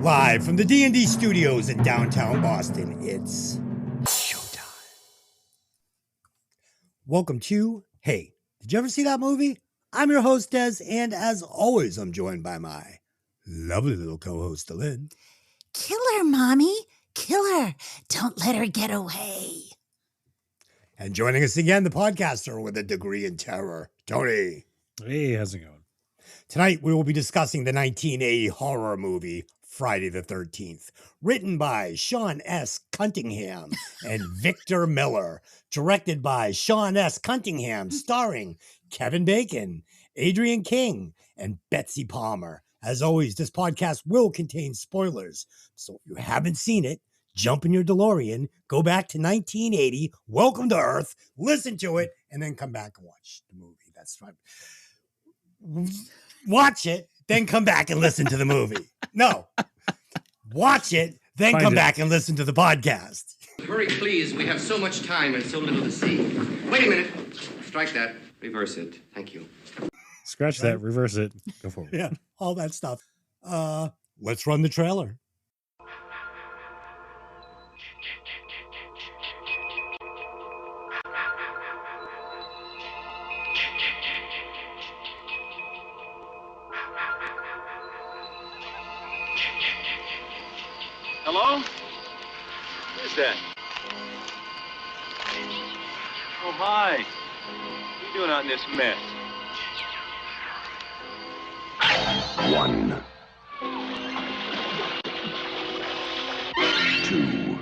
Live from the D&D studios in downtown Boston, it's showtime. Welcome to Hey, did you ever see that movie? I'm your host, Des, and as always, I'm joined by my lovely little co-host, Lynn. Kill her, Mommy. Kill her. Don't let her get away. And joining us again, the podcaster with a degree in terror, Tony. Hey, how's it going? Tonight, we will be discussing the 1980 horror movie, Friday the 13th, written by Sean S. Cunningham and Victor Miller, directed by Sean S. Cunningham, starring Kevin Bacon, Adrian King, and Betsy Palmer. As always, this podcast will contain spoilers, so if you haven't seen it, jump in your DeLorean, go back to 1980, welcome to Earth, listen to it, and then come back and watch the movie. That's right. Watch it, then come back and listen to the movie. No. Watch it, then come back and listen to the podcast. Hurry, please. We have so much time and so little to see. Wait a minute. Strike that. Reverse it. Thank you. Scratch that, reverse it, go forward. Yeah, all that stuff. Let's run the trailer. Hello? Who's that? Oh, hi. What are you doing out in this mess? 1, 2,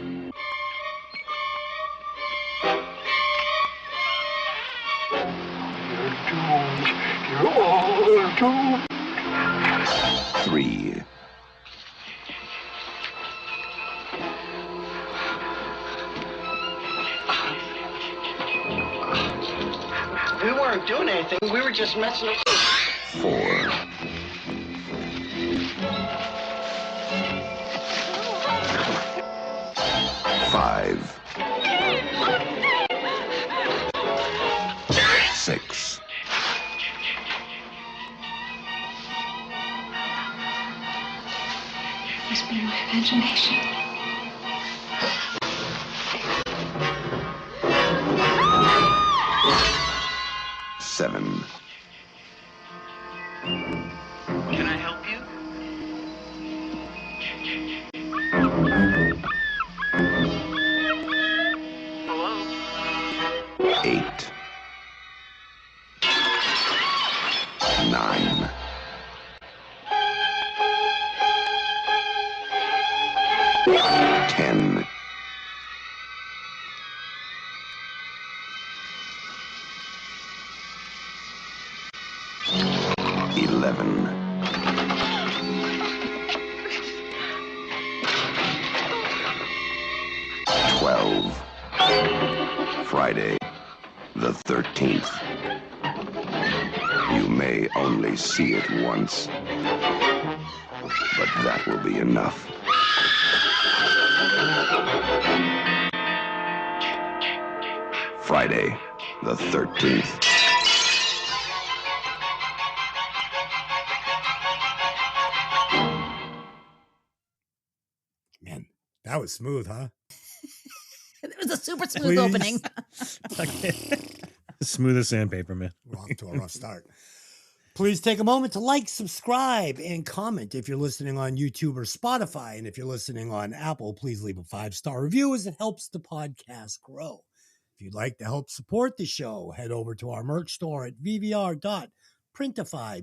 3. We weren't doing anything. We were just messing up. 4. 5. 6. Must be my imagination. 7. Can I help you? Hello? 8. 9. 10. 11. 12. Friday the 13th. You may only see it once, but that will be enough. Friday the 13th. Man, that was smooth, huh? It was a super smooth opening. Smooth as sandpaper, man. We're off to a rough start. Please take a moment to like, subscribe, and comment if you're listening on YouTube or Spotify. And if you're listening on Apple, please leave a 5-star review as it helps the podcast grow. If you'd like to help support the show, head over to our merch store at vvr.printify,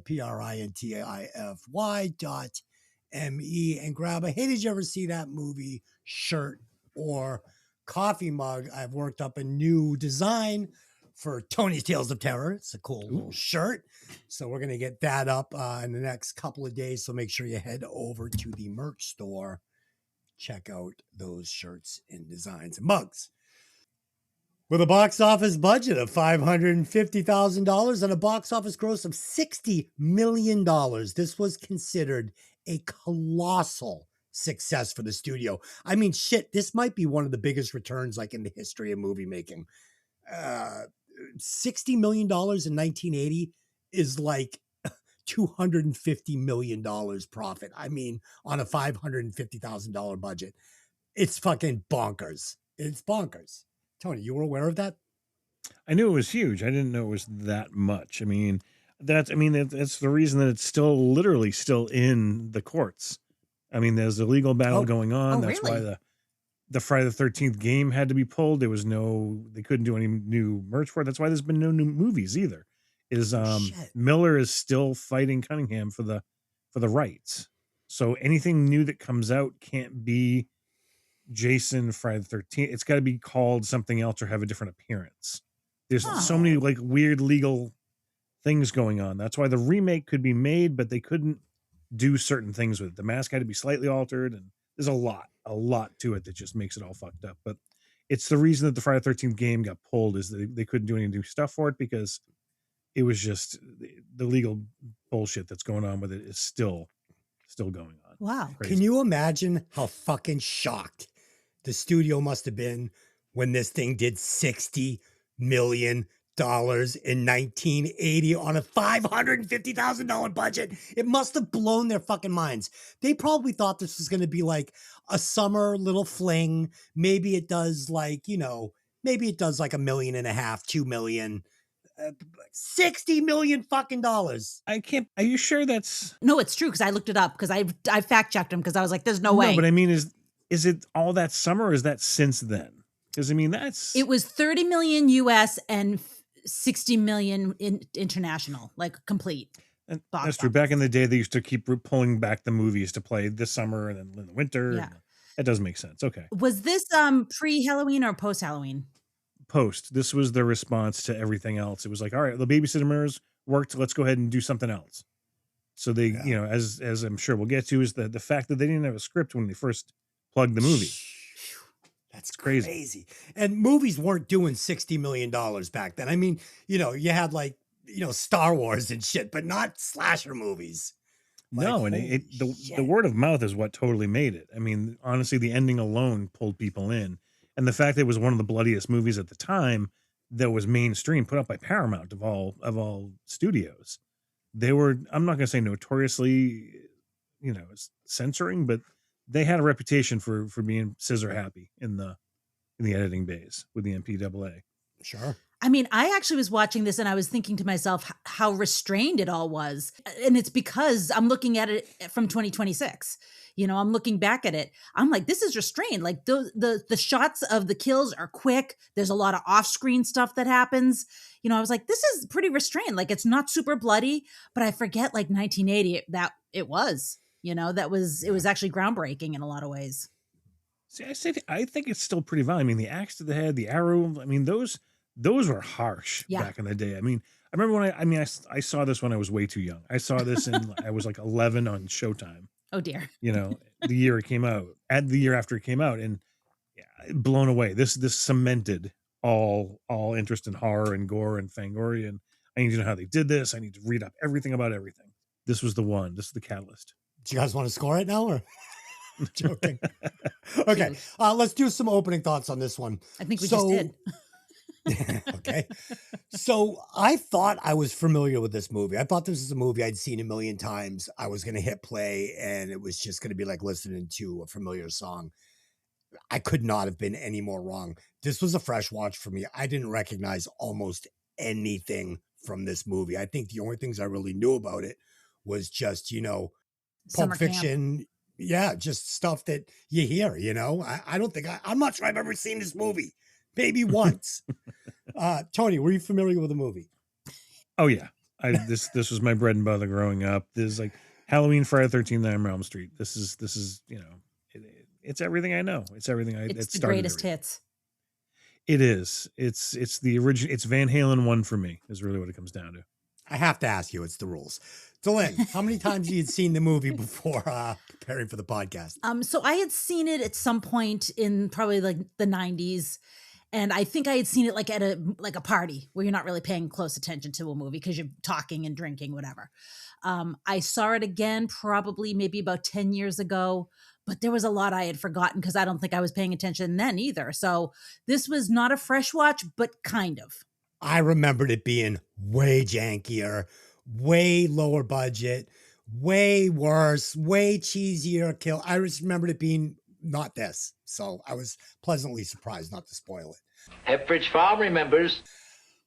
printify.me, and grab a Hey, did you ever see that movie shirt or coffee mug. I've worked up a new design for Tony's Tales of Terror. It's a cool little shirt. So we're going to get that up in the next couple of days. So make sure you head over to the merch store. Check out those shirts and designs and mugs. With a box office budget of $550,000 and a box office gross of $60 million, this was considered a colossal success for the studio. I mean, shit, this might be one of the biggest returns like in the history of movie making. $60 million in 1980 is like $250 million profit. I mean, on a $550,000 budget. It's fucking bonkers. It's bonkers. Tony, you were aware of that? I knew it was huge. I didn't know it was that much. I mean, that's the reason that it's still literally still in the courts. I mean, there's a legal battle going on. That's really? why the Friday the 13th game had to be pulled. They couldn't do any new merch for it. That's why there's been no new movies either. Miller is still fighting Cunningham for the rights. So anything new that comes out can't be Jason Friday the 13th. It's got to be called something else or have a different appearance. There's so many like weird legal things going on. That's why the remake could be made, but they couldn't do certain things with it. The mask had to be slightly altered, and there's a lot to it that just makes it all fucked up. But it's the reason that the Friday the 13th game got pulled is that they couldn't do any new stuff for it because it was just the legal bullshit that's going on with it is still going on. Wow. Crazy. Can you imagine how fucking shocked the studio must have been when this thing did $60 million in 1980 on a $550,000 budget? It must have blown their fucking minds. They probably thought this was going to be like a summer little fling. Maybe it does like, maybe it does like $1.5 million, $2 million. $60 million fucking dollars. I can't. Are you sure that's? No, it's true because I looked it up because I fact checked him because I was like, "There's no way." No, but I mean, is it all that summer or is that since then? Because I mean, it was 30 million US and 60 million international, like complete. And that's true. Back in the day, they used to keep pulling back the movies to play this summer and then in the winter. Yeah, that does make sense. Okay. Was this pre-Halloween or post-Halloween? Post. This was the response to everything else. It was like, all right, the babysitters worked. Let's go ahead and do something else. So they, as I'm sure we'll get to, is the fact that they didn't have a script when they first plugged the movie. That's crazy. And movies weren't doing $60 million back then. I mean, you had like, Star Wars and shit, but not slasher movies. No, and the word of mouth is what totally made it. I mean, honestly, the ending alone pulled people in. And the fact that it was one of the bloodiest movies at the time that was mainstream, put up by Paramount of all studios. They were, I'm not going to say notoriously, censoring, but they had a reputation for being scissor happy in the editing bays with the MPAA. Sure. I mean, I actually was watching this and I was thinking to myself how restrained it all was. And it's because I'm looking at it from 2026. I'm looking back at it. I'm like, this is restrained. Like the shots of the kills are quick. There's a lot of off-screen stuff that happens. I was like, this is pretty restrained. Like it's not super bloody, but I forget like 1980 that it was, it was actually groundbreaking in a lot of ways. See, I think it's still pretty violent. I mean, the axe to the head, the arrow, I mean, those were harsh back in the day. I mean, I remember when I saw this when I was way too young. I saw this I was like 11 on Showtime. Oh dear. The year it came out, the year after it came out, and blown away. This cemented all interest in horror and gore and Fangoria. And I need to know how they did this. I need to read up everything about everything. This was the one. This is the catalyst. Do you guys want to score it now or? I'm joking. Okay, let's do some opening thoughts on this one. I think we just did. Okay. So I thought I was familiar with this movie. I thought this was a movie I'd seen a million times. I was going to hit play and it was just going to be like listening to a familiar song. I could not have been any more wrong. This was a fresh watch for me. I didn't recognize almost anything from this movie. I think the only things I really knew about it was just, Pulp Fiction. Camp. Yeah, just stuff that you hear, I don't think I'm not sure I've ever seen this movie. Maybe once. Tony, were you familiar with the movie? Oh yeah. This was my bread and butter growing up. This is like Halloween, Friday the 13th, Nightmare on Elm Street. This is it's everything I know. It's everything it's the greatest hits. It is. It's the original. It's Van Halen 1 for me is really what it comes down to. I have to ask you, it's the rules. Delynn, how many times you had seen the movie before preparing for the podcast? So I had seen it at some point in probably like the 90s. And I think I had seen it like at a party where you're not really paying close attention to a movie because you're talking and drinking, whatever. I saw it again probably maybe about 10 years ago, but there was a lot I had forgotten because I don't think I was paying attention then either. So this was not a fresh watch, but kind of. I remembered it being way jankier, way lower budget, way worse, way cheesier kill. I just remembered it being not this. So I was pleasantly surprised, not to spoil it. Hepbridge Farm remembers.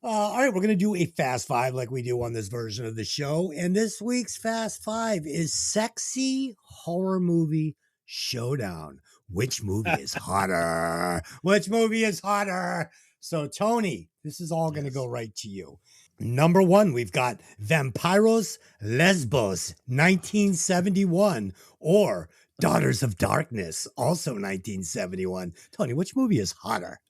All right, we're going to do a Fast Five like we do on this version of the show. And this week's Fast Five is Sexy Horror Movie Showdown. Which movie is hotter? Which movie is hotter? So, Tony, this is all going to go right to you. Number one, we've got Vampiros Lesbos, 1971, or Daughters of Darkness, also 1971. Tony, which movie is hotter?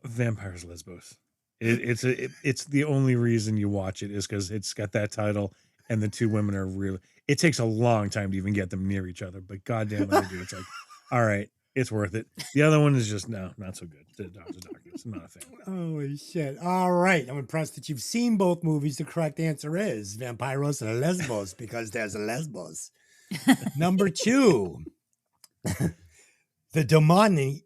Vampires Lesbos. It's the only reason you watch it is because it's got that title, and the two women are really. It takes a long time to even get them near each other, but goddamn, when they do, it's like, all right, it's worth it. The other one is just not so good. The Daughters of Darkness. I'm not a fan. Holy shit! All right, I'm impressed that you've seen both movies. The correct answer is Vampiros and Lesbos because there's a Lesbos. Number two. The demonic.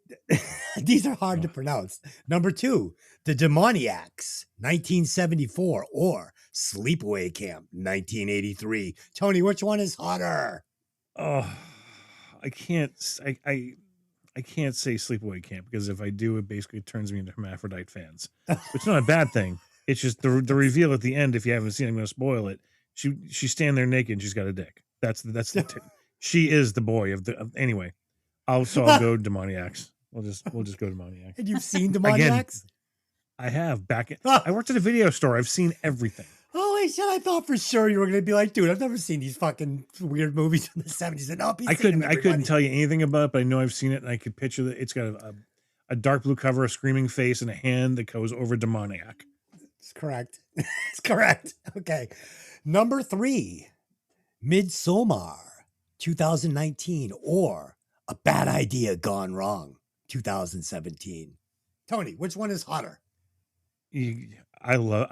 These are hard to pronounce. Number two, The Demoniacs, 1974, or Sleepaway Camp, 1983. Tony, which one is hotter? Oh, I can't say Sleepaway Camp because if I do, it basically turns me into hermaphrodite fans, which is not a bad thing. It's just the reveal at the end. If you haven't seen it, I'm going to spoil it. She's standing there naked and she's got a dick. She is the boy anyway. I'll go Demoniacs. We'll just go Demoniacs. And you've seen Demoniacs? Again, I have. I worked at a video store. I've seen everything. Holy shit! I thought for sure you were going to be like, dude, I've never seen these fucking weird movies from the 70s. And I couldn't tell you anything about it, but I know I've seen it, and I could picture that it's got a dark blue cover, a screaming face, and a hand that goes over demoniac. It's correct. It's correct. Okay. Number three, Midsommar, 2019, or A Bad Idea Gone Wrong, 2017. Tony, which one is hotter? I'm not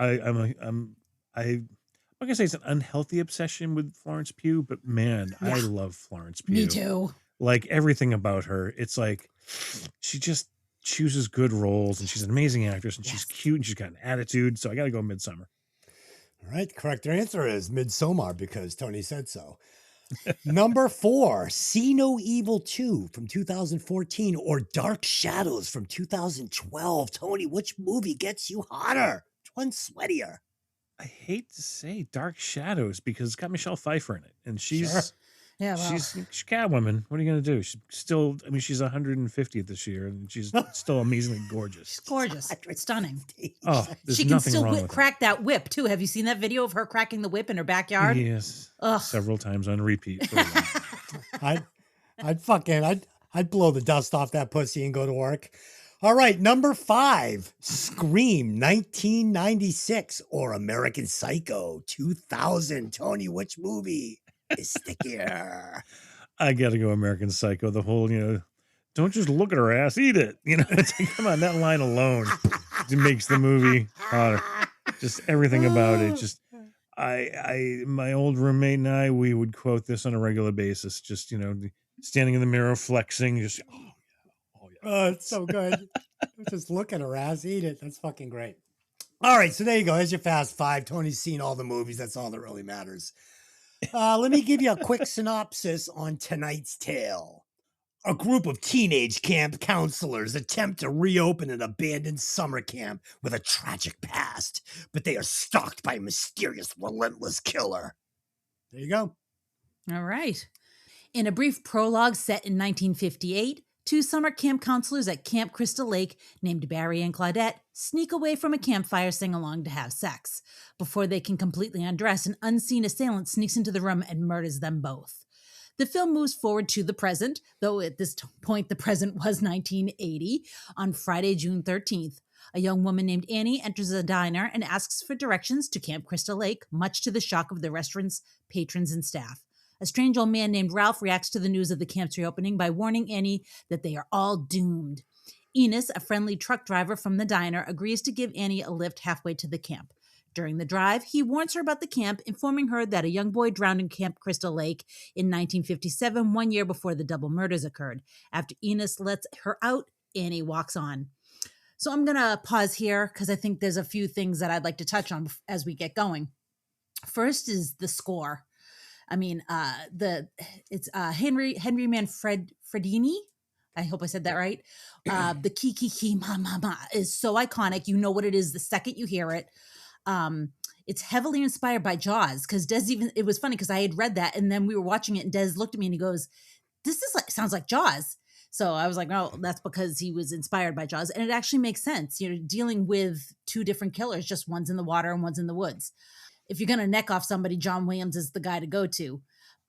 gonna say it's an unhealthy obsession with Florence Pugh, but man, yeah. I love Florence Pugh. Me too. Like everything about her, it's like she just chooses good roles, and she's an amazing actress, and she's cute, and she's got an attitude. So I got to go Midsommar. All right, the correct answer is Midsommar because Tony said so. Number four, See No Evil 2 from 2014, or Dark Shadows from 2012. Tony, which movie gets you hotter? Which one's sweatier? I hate to say Dark Shadows because it's got Michelle Pfeiffer in it, and she's she's Catwoman. What are you gonna do? She's still, she's 150th this year, and she's still amazingly gorgeous. She's gorgeous. It's stunning. Oh, she can still crack that whip too. Have you seen that video of her cracking the whip in her backyard? Yes, several times on repeat. I'd blow the dust off that pussy and go to work. All right, number five, Scream, 1996, or American Psycho, 2000. Tony, which movie is stickier? I got to go American Psycho. The whole, don't just look at her ass, eat it. It's like, come on, that line alone makes the movie hotter. Just everything about it. Just, my old roommate and I, we would quote this on a regular basis. Just, standing in the mirror, flexing, just, oh, it's so good. Just look at her ass, eat it. That's fucking great. All right, so there you go. There's your Fast Five. Tony's seen all the movies. That's all that really matters. Let me give you a quick synopsis on tonight's tale. A group of teenage camp counselors attempt to reopen an abandoned summer camp with a tragic past, but they are stalked by a mysterious, relentless killer. There you go. All right. In a brief prologue set in 1958, two summer camp counselors at Camp Crystal Lake named Barry and Claudette sneak away from a campfire sing-along to have sex. Before they can completely undress, an unseen assailant sneaks into the room and murders them both. The film moves forward to the present, though at this point the present was 1980. On Friday, June 13th, a young woman named Annie enters a diner and asks for directions to Camp Crystal Lake, much to the shock of the restaurant's patrons and staff. A strange old man named Ralph reacts to the news of the camp's reopening by warning Annie that they are all doomed. Enos, a friendly truck driver from the diner, agrees to give Annie a lift halfway to the camp. During the drive, he warns her about the camp, informing her that a young boy drowned in Camp Crystal Lake in 1957, 1 year before the double murders occurred. After Enos lets her out, Annie walks on. So I'm going to pause here because I think there's a few things that I'd like to touch on as we get going. First is the score. I mean, it's Henry Manfredini. I hope I said that right. The key ma ma ma is so iconic. You know what it is the second you hear it. It's heavily inspired by Jaws, because it was funny because I had read that, and then we were watching it and Des looked at me and he goes, "This is sounds like Jaws." So I was like, "No, that's because he was inspired by Jaws." And it actually makes sense. You're dealing with two different killers, just one's in the water and one's in the woods. If you're going to neck off somebody, John Williams is the guy to go to.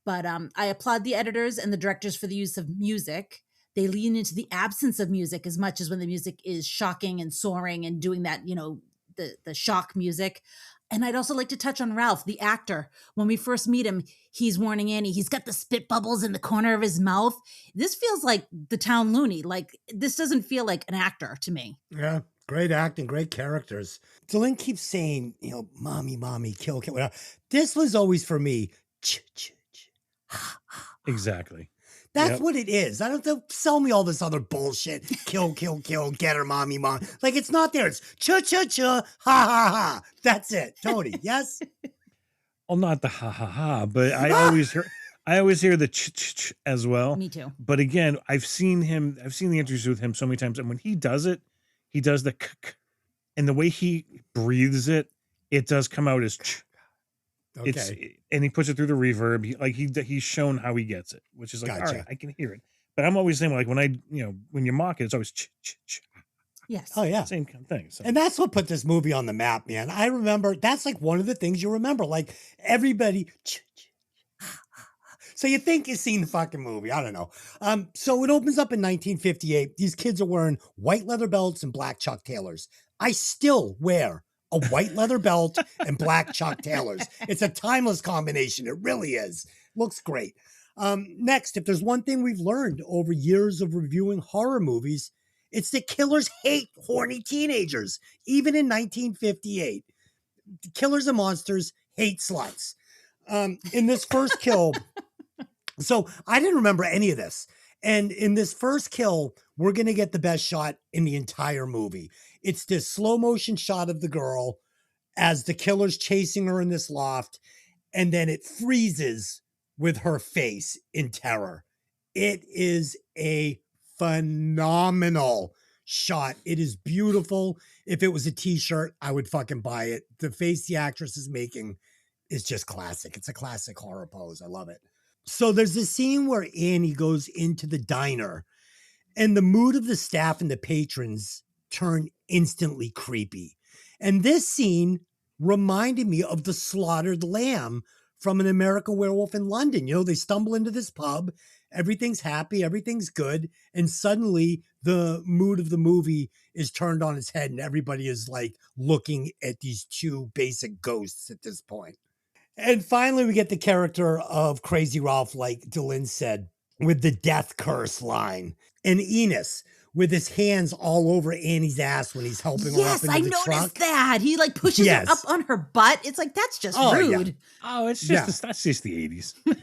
But I applaud the editors and the directors for the use of music. They lean into the absence of music as much as when the music is shocking and soaring and doing that, the shock music. And I'd also like to touch on Ralph, the actor. When we first meet him, he's warning Annie. He's got the spit bubbles in the corner of his mouth. This feels like the town loony. Like, this doesn't feel like an actor to me. Yeah, great acting, great characters. Dylan keeps saying, mommy, kill, whatever. This was always for me. Exactly. That's what it is. I don't have to sell me all this other bullshit. Kill, get her, mommy, mom. Like, it's not there. It's ha, ha, ha. That's it. Tony, yes? Well, not the ha, ha, ha, but I always hear the ch as well. Me too. But again, I've seen the interviews with him so many times, and when he does it, he does the k, and the way he breathes it does come out as ch. Okay. And he puts it through the reverb. He's shown how he gets it, which is like, all right, I can hear it. But I'm always saying, like, when you mock it, it's always ch. Yes. Oh, yeah. Same kind of thing. So. And that's what put this movie on the map, man. I remember, that's like one of the things you remember. Like, everybody, so you think you've seen the fucking movie. I don't know. So it opens up in 1958. These kids are wearing white leather belts and black Chuck Taylors. I still wear a white leather belt and black Chuck Taylors. It's a timeless combination. It really is. Looks great. Next, if there's one thing we've learned over years of reviewing horror movies, it's that killers hate horny teenagers. Even in 1958, killers and monsters hate sluts. In this first kill, so I didn't remember any of this. And in this first kill, we're going to get the best shot in the entire movie. It's this slow motion shot of the girl as the killer's chasing her in this loft. And then it freezes with her face in terror. It is a phenomenal shot. It is beautiful. If it was a t-shirt, I would fucking buy it. The face the actress is making is just classic. It's a classic horror pose. I love it. So there's this scene where Annie goes into the diner and the mood of the staff and the patrons turn instantly creepy. And this scene reminded me of the slaughtered lamb from An American Werewolf in London. They stumble into this pub, everything's happy, everything's good, and suddenly the mood of the movie is turned on its head and everybody is like looking at these two basic ghosts at this point. And finally, we get the character of Crazy Ralph, like Dylan said, with the death curse line. And Enos, with his hands all over Annie's ass when he's helping her up into the truck. Yes, I noticed that. He like pushes her up on her butt. It's like, that's just rude. Yeah. Oh, it's just that's just the 80s. I'm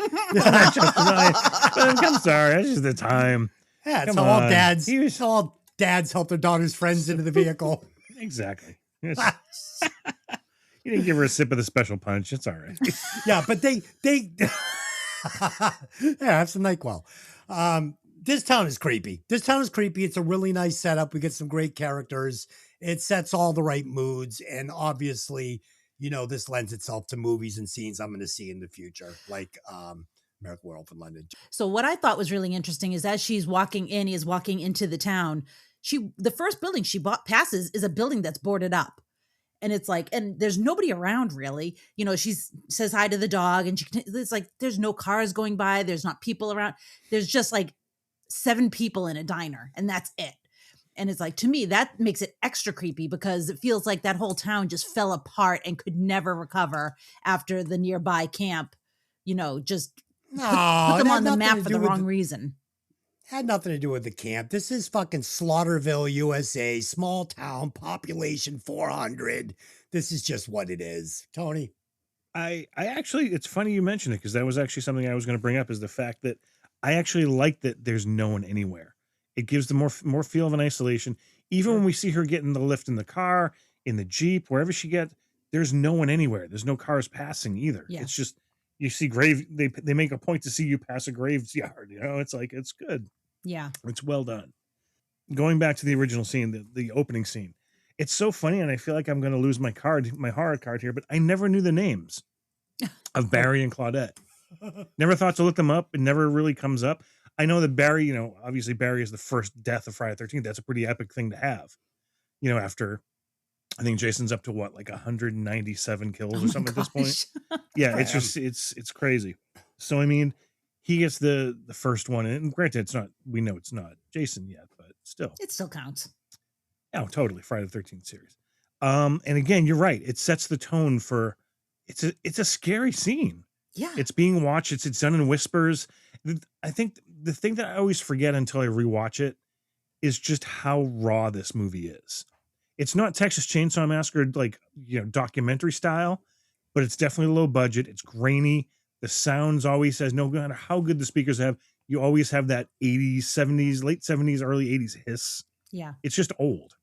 sorry, that's just the time. Yeah, it's how all dads help their daughter's friends into the vehicle. Exactly. You didn't give her a sip of the special punch. It's all right. Yeah, but they have some NyQuil. This town is creepy. It's a really nice setup. We get some great characters. It sets all the right moods. And obviously, this lends itself to movies and scenes I'm going to see in the future, like American Werewolf in London. So what I thought was really interesting is as Annie is walking into the town, the first building she passes is a building that's boarded up. And it's like, and there's nobody around really. She says hi to the dog and it's like, there's no cars going by. There's not people around. There's just like 7 people in a diner and that's it. And it's like, to me, that makes it extra creepy because it feels like that whole town just fell apart and could never recover after the nearby camp, just put them on the map for the wrong reason. Had nothing to do with the camp. This is fucking Slaughterville, USA, small town, population 400. This is just what it is. Tony? I actually, it's funny you mentioned it because that was actually something I was going to bring up is the fact that I actually like that there's no one anywhere. It gives the more feel of an isolation. Even when we see her get in the lift in the car, in the Jeep, wherever she gets, there's no one anywhere. There's no cars passing either. Yeah. It's just, you see they make a point to see you pass a graveyard. It's like, it's good. Yeah. It's well done. Going back to the original scene, the opening scene, it's so funny, and I feel like I'm going to lose my horror card here, but I never knew the names of Barry and Claudette. Never thought to look them up. It never really comes up. I know that Barry, obviously Barry is the first death of Friday the 13th. That's a pretty epic thing to have. After, I think Jason's up to what, like 197 kills or something at this point. Yeah, it's just, it's crazy. So, I mean, he gets the first one, and granted, we know it's not Jason yet, but still. It still counts. Oh, totally. Friday the 13th series. And again, you're right. It sets the tone for, it's a scary scene. Yeah. It's being watched. It's done in whispers. I think the thing that I always forget until I rewatch it is just how raw this movie is. It's not Texas Chainsaw Massacre, like, documentary style, but it's definitely low budget. It's grainy. The sounds always says, no matter how good the speakers have, you always have that 80s, 70s, late 70s, early 80s hiss. Yeah. It's just old.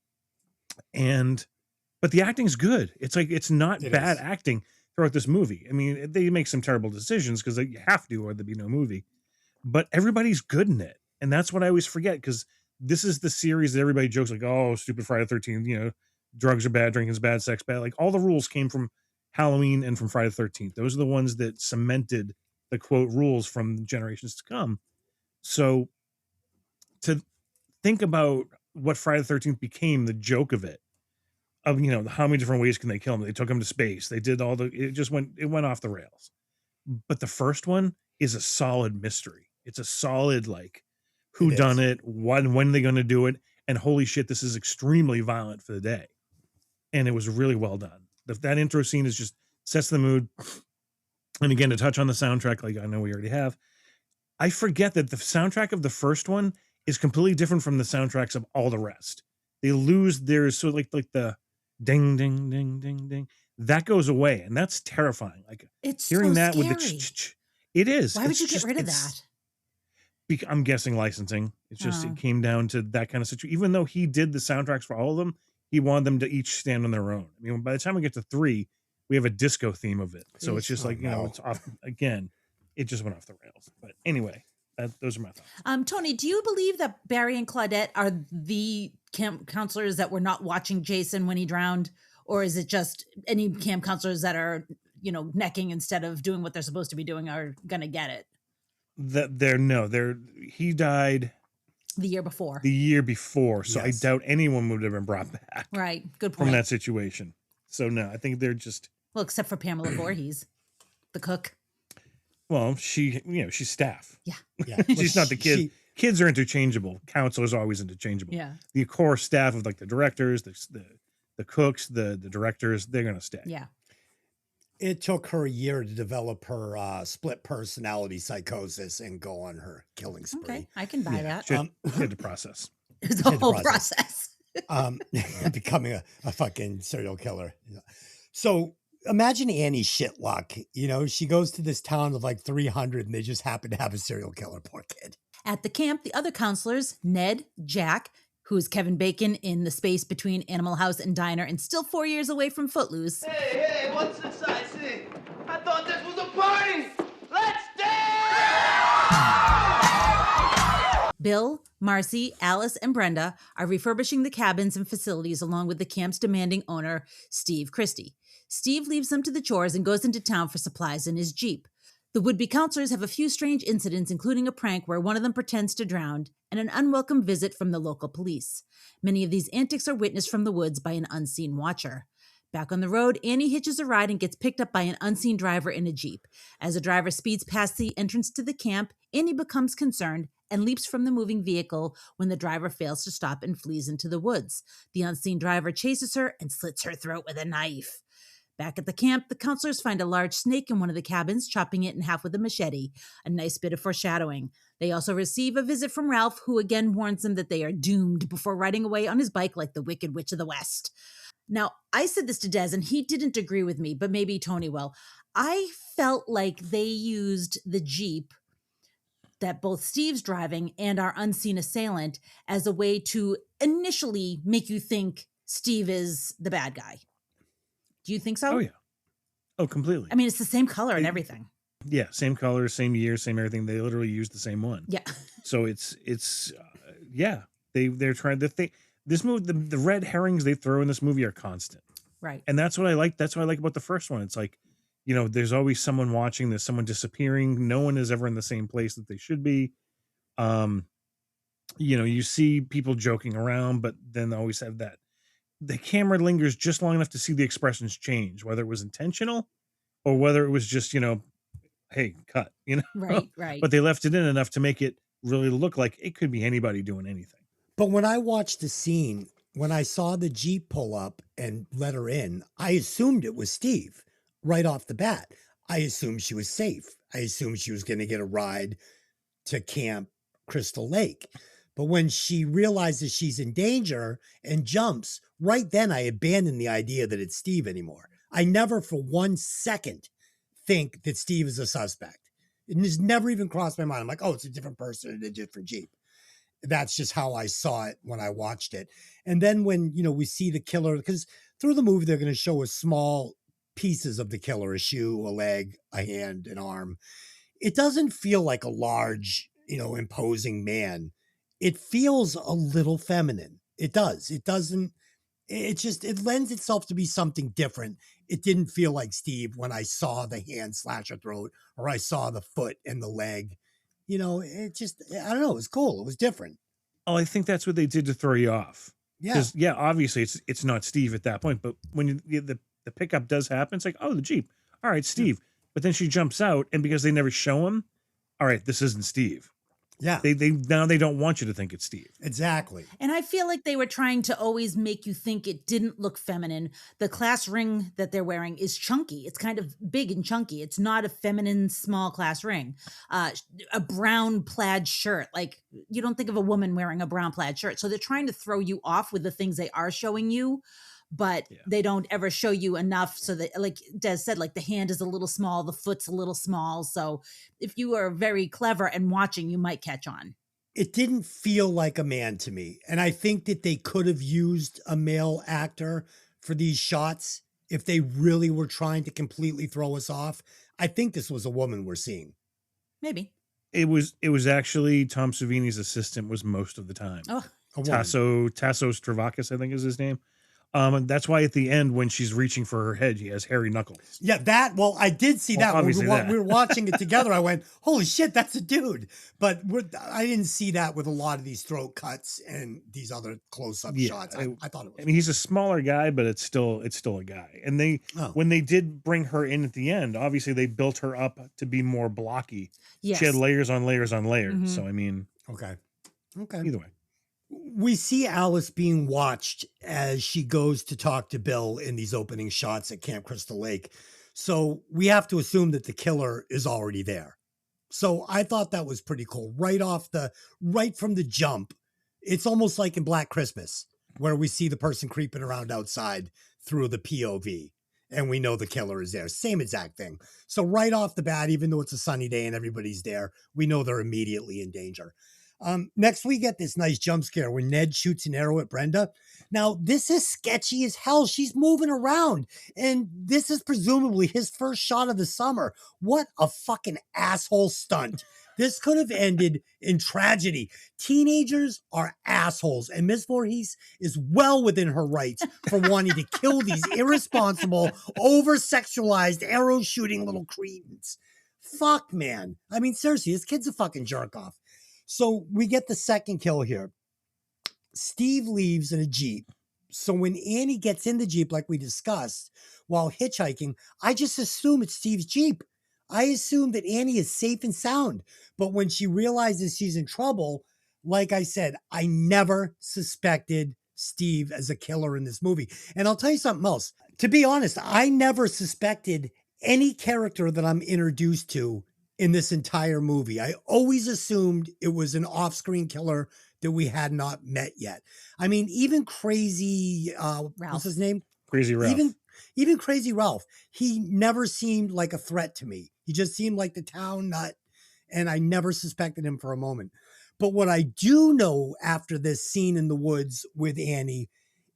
But the acting's good. It's like, it's not bad acting throughout this movie. I mean, they make some terrible decisions because you have to, or there'd be no movie, but everybody's good in it. And that's what I always forget, because this is the series that everybody jokes like, oh, stupid Friday the 13th, drugs are bad, drinking's bad, sex bad. Like, all the rules came from Halloween and from Friday the 13th. Those are the ones that cemented the quote rules from generations to come. So to think about what Friday the 13th became, the joke of it, of, how many different ways can they kill him? They took him to space. They did it went off the rails. But the first one is a solid mystery. It's a solid, like, who done it, when are they going to do it? And holy shit, this is extremely violent for the day. And it was really well done. That intro scene is just sets the mood. And again, to touch on the soundtrack, like I know we already have, I forget that the soundtrack of the first one is completely different from the soundtracks of all the rest. They lose their, so like the ding, ding, ding, ding, ding, that goes away. And that's terrifying. Like, it's hearing so that scary. with the it is. Why would you get rid of that? I'm guessing licensing. It's just, it came down to that kind of situation. Even though he did the soundtracks for all of them, he wanted them to each stand on their own. I mean, by the time we get to 3, we have a disco theme of it. So it's just like, it's off again. It just went off the rails. But anyway, those are my thoughts. Tony, do you believe that Barry and Claudette are the camp counselors that were not watching Jason when he drowned? Or is it just any camp counselors that are, necking instead of doing what they're supposed to be doing are going to get it? He died the year before. So yes. I doubt anyone would have been brought back. Right. Good point. From that situation. So no, I think they're just, well, except for Pamela Voorhees, the cook. Well, she's staff. Yeah. She's not the kid. Kids are interchangeable. Counselors are always interchangeable. Yeah. The core staff of like the directors, the cooks, the directors, they're going to stay. Yeah. It took her a year to develop her split personality psychosis and go on her killing spree. Okay, I can buy that. She had to process. It's a whole process. Becoming a fucking serial killer. So imagine Annie Shitluck. She goes to this town of like 300 and they just happen to have a serial killer. Poor kid. At the camp, the other counselors, Ned, Jack, who's Kevin Bacon in the space between Animal House and Diner and still 4 years away from Footloose. Hey, what's this I see? I thought this was a party! Let's dance! Bill, Marcy, Alice, and Brenda are refurbishing the cabins and facilities along with the camp's demanding owner, Steve Christie. Steve leaves them to the chores and goes into town for supplies in his Jeep. The would-be counselors have a few strange incidents, including a prank where one of them pretends to drown and an unwelcome visit from the local police. Many of these antics are witnessed from the woods by an unseen watcher. Back on the road, Annie hitches a ride and gets picked up by an unseen driver in a Jeep. As the driver speeds past the entrance to the camp, Annie becomes concerned and leaps from the moving vehicle when the driver fails to stop and flees into the woods. The unseen driver chases her and slits her throat with a knife. Back at the camp, the counselors find a large snake in one of the cabins, chopping it in half with a machete, a nice bit of foreshadowing. They also receive a visit from Ralph, who again warns them that they are doomed before riding away on his bike like the Wicked Witch of the West. Now, I said this to Des, and he didn't agree with me, but maybe Tony will. I felt like they used the Jeep that both Steve's driving and our unseen assailant as a way to initially make you think Steve is the bad guy. Do you think so? Oh yeah. Oh, completely. I mean, it's the same color and everything. Yeah, same color, same year, same everything. They literally used the same one. Yeah. So yeah. They're trying to think. This movie, the red herrings they throw in this movie are constant. Right. And that's what I like. That's what I like about the first one. It's like, you know, there's always someone watching. There's someone disappearing. No one is ever in the same place that they should be. You know, you see people joking around, but then they always have that. The camera lingers just long enough to see the expressions change, whether it was intentional or whether it was just, you know, hey, cut, you know? Right, right. But they left it in enough to make it really look like it could be anybody doing anything. But when I watched the scene, when I saw the Jeep pull up and let her in, I assumed it was Steve right off the bat. I assumed she was safe. I assumed she was going to get a ride to Camp Crystal Lake. But when she realizes she's in danger and jumps, right then I abandoned the idea that it's Steve anymore. I never for 1 second think that Steve is a suspect. It has never even crossed my mind. I'm like, oh, it's a different person in a different Jeep. That's just how I saw it when I watched it. And then when, you know, we see the killer, because through the movie, they're going to show us small pieces of the killer, a shoe, a leg, a hand, an arm. It doesn't feel like a large, you know, imposing man. It feels a little feminine. It does. It doesn't. It lends itself to be something different. It didn't feel like Steve when I saw the hand slash her throat or I saw the foot and the leg. You know, it just, I don't know. It was cool. It was different. Oh, I think that's what they did to throw you off. Yeah. Because, yeah, obviously it's not Steve at that point. But when the pickup does happen, it's like, oh, the Jeep. All right, Steve. Yeah. But then she jumps out. And because they never show him, all right, this isn't Steve. Yeah. They now they don't want you to think it's Steve. Exactly. And I feel like they were trying to always make you think it didn't look feminine. The class ring that they're wearing is chunky. It's kind of big and chunky. It's not a feminine small class ring. A brown plaid shirt. Like, you don't think of a woman wearing a brown plaid shirt. So they're trying to throw you off with the things they are showing you, but they don't ever show you enough so that, like Des said, like the hand is a little small, the foot's a little small. So if you are very clever and watching, you might catch on. It didn't feel like a man to me. And I think that they could have used a male actor for these shots if they really were trying to completely throw us off. I think this was a woman we're seeing. Maybe. It was actually Tom Savini's assistant was most of the time. Oh, Tasso Stravakis, I think is his name. And that's why at the end, when she's reaching for her head, he has hairy knuckles. Yeah, I did see that. When we were watching it together, I went, holy shit, that's a dude. But I didn't see that with a lot of these throat cuts and these other close-up shots. I thought it was. I mean, he's a smaller guy, but it's still a guy. And when they did bring her in at the end, obviously they built her up to be more blocky. Yes. She had layers on layers on layers. Mm-hmm. So, I mean. Okay. Either way. We see Alice being watched as she goes to talk to Bill in these opening shots at Camp Crystal Lake. So we have to assume that the killer is already there. So I thought that was pretty cool. Right from the jump, it's almost like in Black Christmas, where we see the person creeping around outside through the POV and we know the killer is there. Same exact thing. So right off the bat, even though it's a sunny day and everybody's there, we know they're immediately in danger. Next, we get this nice jump scare where Ned shoots an arrow at Brenda. Now, this is sketchy as hell. She's moving around, and this is presumably his first shot of the summer. What a fucking asshole stunt. This could have ended in tragedy. Teenagers are assholes, and Miss Voorhees is well within her rights for wanting to kill these irresponsible, over-sexualized, arrow-shooting little cretins. Fuck, man. I mean, seriously, this kid's a fucking jerk-off. So we get the second kill here. Steve leaves in a Jeep. So when Annie gets in the Jeep, like we discussed, while hitchhiking, I just assume it's Steve's Jeep. I assume that Annie is safe and sound. But when she realizes she's in trouble, like I said, I never suspected Steve as a killer in this movie. And I'll tell you something else. To be honest, I never suspected any character that I'm introduced to in this entire movie. I always assumed it was an off-screen killer that we had not met yet. I mean, even Crazy, what's his name? Crazy Ralph. Even Crazy Ralph, he never seemed like a threat to me. He just seemed like the town nut, and I never suspected him for a moment. But what I do know after this scene in the woods with Annie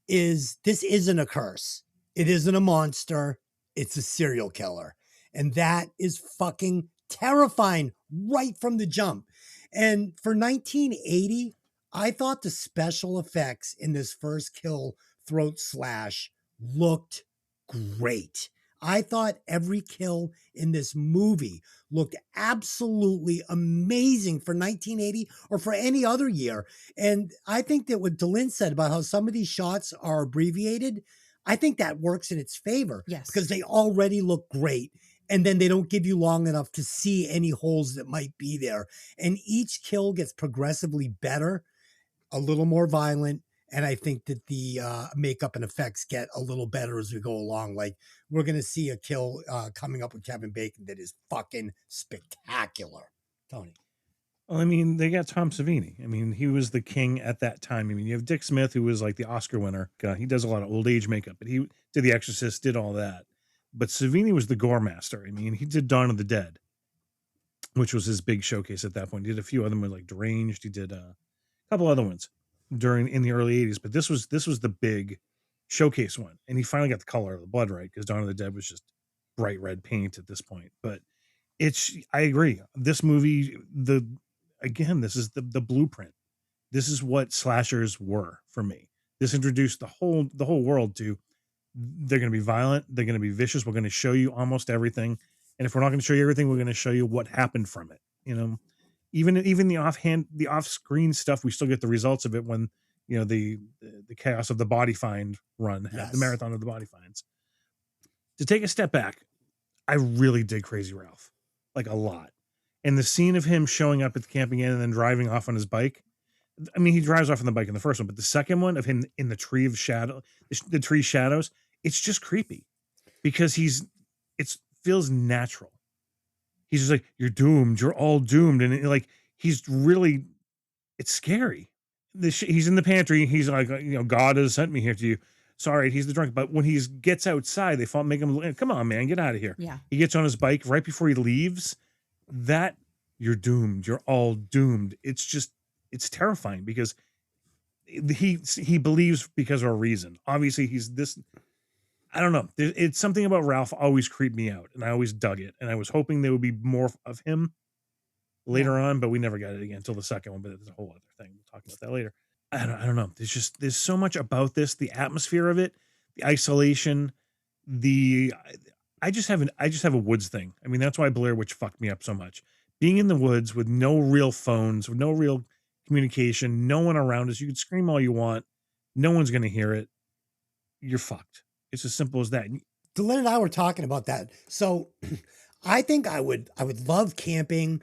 is this isn't a curse. It isn't a monster, it's a serial killer. And that is fucking terrifying right from the jump. And for 1980, I thought the special effects in this first kill throat slash looked great. I thought every kill in this movie looked absolutely amazing for 1980 or for any other year. And I think that what Delin said about how some of these shots are abbreviated, I think that works in its favor. Yes. Because they already look great. And then they don't give you long enough to see any holes that might be there. And each kill gets progressively better, a little more violent. And I think that the makeup and effects get a little better as we go along. Like, we're going to see a kill coming up with Kevin Bacon that is fucking spectacular. Tony. Well, I mean, they got Tom Savini. I mean, he was the king at that time. I mean, you have Dick Smith, who was like the Oscar winner. He does a lot of old age makeup, but he did The Exorcist, did all that. But Savini was the gore master. I mean, he did Dawn of the Dead, which was his big showcase at that point. He did a few other ones like Deranged. He did a couple other ones in the early 80s, but this was the big showcase one. And he finally got the color of the blood right, because Dawn of the Dead was just bright red paint at this point. But I agree. This movie, this is the blueprint. This is what slashers were for me. This introduced the whole world to, they're going to be violent, they're going to be vicious, we're going to show you almost everything. And if we're not going to show you everything, we're going to show you what happened from it. You know, even the off-screen stuff, we still get the results of it when, you know, the chaos of the Body Find run, Yes. the marathon of the Body Finds. To take a step back, I really dig Crazy Ralph, like a lot. And the scene of him showing up at the camping inn and then driving off on his bike. I mean, he drives off on the bike in the first one, but the second one of him in the tree of shadow, the tree shadows, it's just creepy because it feels natural. He's just like, you're doomed. You're all doomed. And it's scary. He's in the pantry. He's like, you know, God has sent me here to you. Sorry, he's the drunk. But when he gets outside, they make him, come on, man, get out of here. Yeah. He gets on his bike right before he leaves. That you're doomed. You're all doomed. It's terrifying because he believes because of a reason. Obviously, he's this. I don't know. It's something about Ralph always creeped me out, and I always dug it. And I was hoping there would be more of him later on, but we never got it again until the second one. But it's a whole other thing. We'll talk about that later. I don't know. There's so much about this, the atmosphere of it, the isolation, I just have a woods thing. I mean, that's why Blair Witch fucked me up so much. Being in the woods with no real phones, with no real communication, no one around us. You can scream all you want. No one's going to hear it. You're fucked. It's as simple as that. Delin and I were talking about that. So I think I would love camping,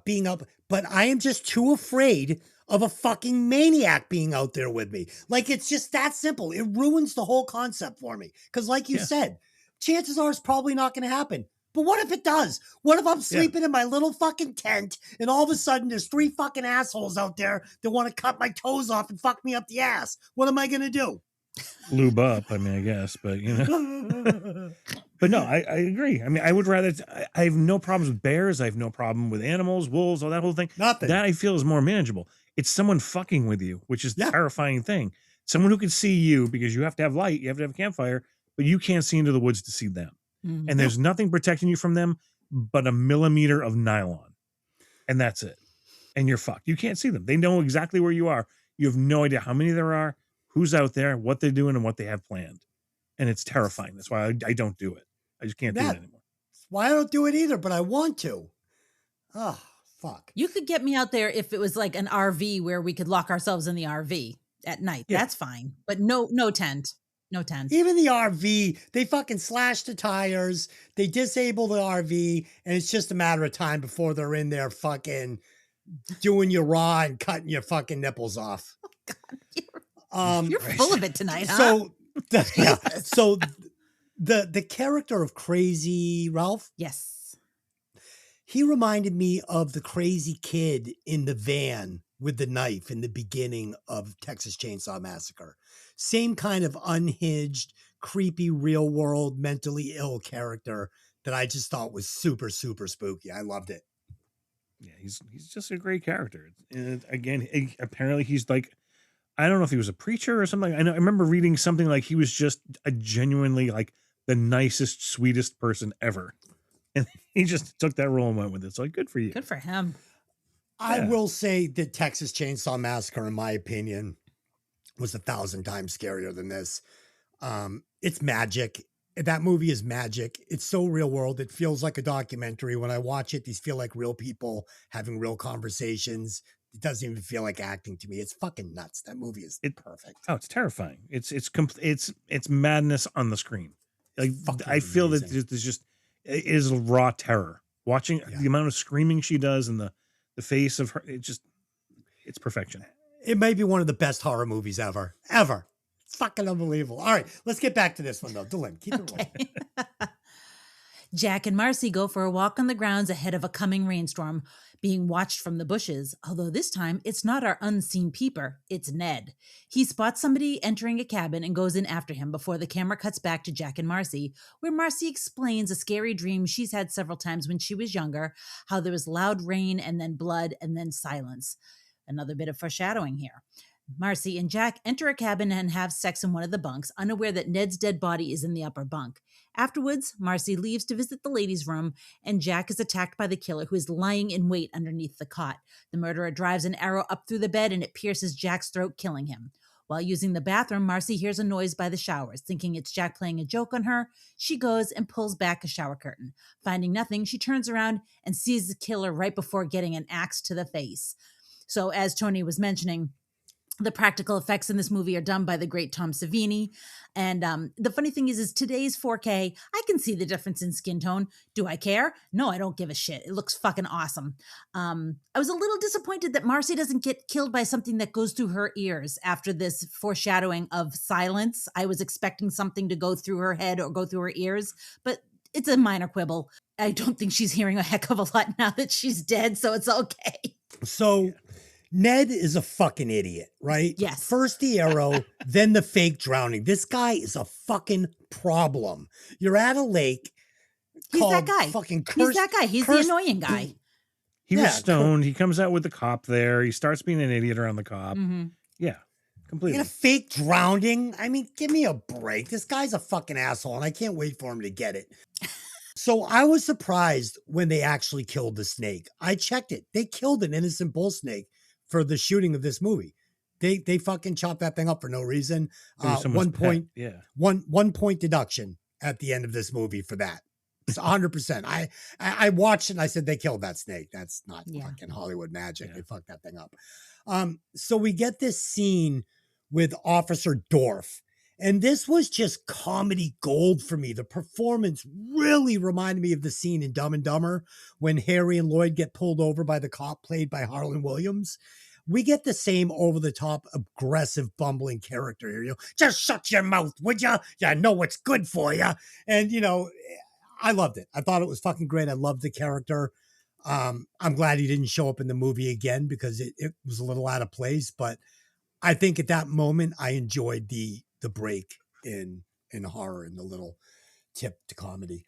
being up, but I am just too afraid of a fucking maniac being out there with me. Like, it's just that simple. It ruins the whole concept for me. Because like you said, chances are it's probably not going to happen. But what if it does? What if I'm sleeping in my little fucking tent and all of a sudden there's 3 fucking assholes out there that want to cut my toes off and fuck me up the ass? What am I going to do? Lube up, I mean, I guess, but you know. But no, I agree. I mean, I would rather, I have no problems with bears. I have no problem with animals, wolves, all that whole thing. Nothing. That I feel is more manageable. It's someone fucking with you, which is the terrifying thing. Someone who can see you because you have to have light, you have to have a campfire, but you can't see into the woods to see them. Mm-hmm. And there's nothing protecting you from them but a millimeter of nylon. And that's it. And you're fucked. You can't see them. They know exactly where you are. You have no idea how many there are, who's out there, what they're doing, and what they have planned. And it's terrifying. That's why I don't do it. I just can't do it anymore. That's why I don't do it either, but I want to. Oh, fuck. You could get me out there if it was like an RV where we could lock ourselves in the RV at night. Yeah. That's fine. But no tent. No tent. Even the RV, they fucking slash the tires. They disable the RV, and it's just a matter of time before they're in there fucking doing your raw and cutting your fucking nipples off. Oh, God, you're full of it tonight, huh? So the character of Crazy Ralph. Yes. He reminded me of the crazy kid in the van with the knife in the beginning of Texas Chainsaw Massacre. Same kind of unhinged, creepy, real world, mentally ill character that I just thought was super, super spooky. I loved it. Yeah, he's just a great character. And again, apparently he's like I don't know if he was a preacher or something. I remember reading something like he was just a genuinely like the nicest, sweetest person ever. And he just took that role and went with it. So like, good for you. Good for him. I Yeah. will say that Texas Chainsaw Massacre, in my opinion, was 1,000 times scarier than this. It's magic. That movie is magic. It's so real world. It feels like a documentary. When I watch it, these feel like real people having real conversations. It doesn't even feel like acting to me. It's fucking nuts. That movie is perfect. Oh, it's terrifying. It's madness on the screen. Like I feel amazing. that there's just it is raw terror. Watching the amount of screaming she does and the face of her, it's perfection. It may be one of the best horror movies ever. Ever. It's fucking unbelievable. All right, let's get back to this one though. Dylan, keep it rolling. Jack and Marcy go for a walk on the grounds ahead of a coming rainstorm, being watched from the bushes, although this time it's not our unseen peeper, it's Ned. He spots somebody entering a cabin and goes in after him before the camera cuts back to Jack and Marcy, where Marcy explains a scary dream she's had several times when she was younger, how there was loud rain and then blood and then silence. Another bit of foreshadowing here. Marcy and Jack enter a cabin and have sex in one of the bunks, unaware that Ned's dead body is in the upper bunk. Afterwards, Marcy leaves to visit the ladies' room, and Jack is attacked by the killer, who is lying in wait underneath the cot. The murderer drives an arrow up through the bed, and it pierces Jack's throat, killing him. While using the bathroom, Marcy hears a noise by the showers. Thinking it's Jack playing a joke on her, she goes and pulls back a shower curtain. Finding nothing, she turns around and sees the killer right before getting an axe to the face. So, as Tony was mentioning, the practical effects in this movie are done by the great Tom Savini. And the funny thing is today's 4K, I can see the difference in skin tone. Do I care? No, I don't give a shit. It looks fucking awesome. I was a little disappointed that Marcy doesn't get killed by something that goes through her ears after this foreshadowing of silence. I was expecting something to go through her head or go through her ears, but it's a minor quibble. I don't think she's hearing a heck of a lot now that she's dead, so it's okay. So Ned is a fucking idiot, right? Yes. First the arrow, then the fake drowning. This guy is a fucking problem. You're at a lake. He's that guy. Fucking He's that guy. He's the annoying guy. He was stoned. He comes out with the cop there. He starts being an idiot around the cop. Mm-hmm. Yeah, completely. And a fake drowning. I mean, give me a break. This guy's a fucking asshole, and I can't wait for him to get it. So I was surprised when they actually killed the snake. I checked it. They killed an innocent bull snake for the shooting of this movie. They fucking chopped that thing up for no reason. 1 point, one point deduction at the end of this movie for that. It's 100%. I watched it and I said, they killed that snake. That's not fucking Hollywood magic. Yeah. They fucked that thing up. So we get this scene with Officer Dorff. And this was just comedy gold for me. The performance really reminded me of the scene in Dumb and Dumber when Harry and Lloyd get pulled over by the cop played by Harlan Williams. We get the same over-the-top, aggressive, bumbling character here. You know, just shut your mouth, would you? Yeah, I know what's good for you. And, you know, I loved it. I thought it was fucking great. I loved the character. I'm glad he didn't show up in the movie again because it was a little out of place. But I think at that moment, I enjoyed the break in horror and the little tip to comedy.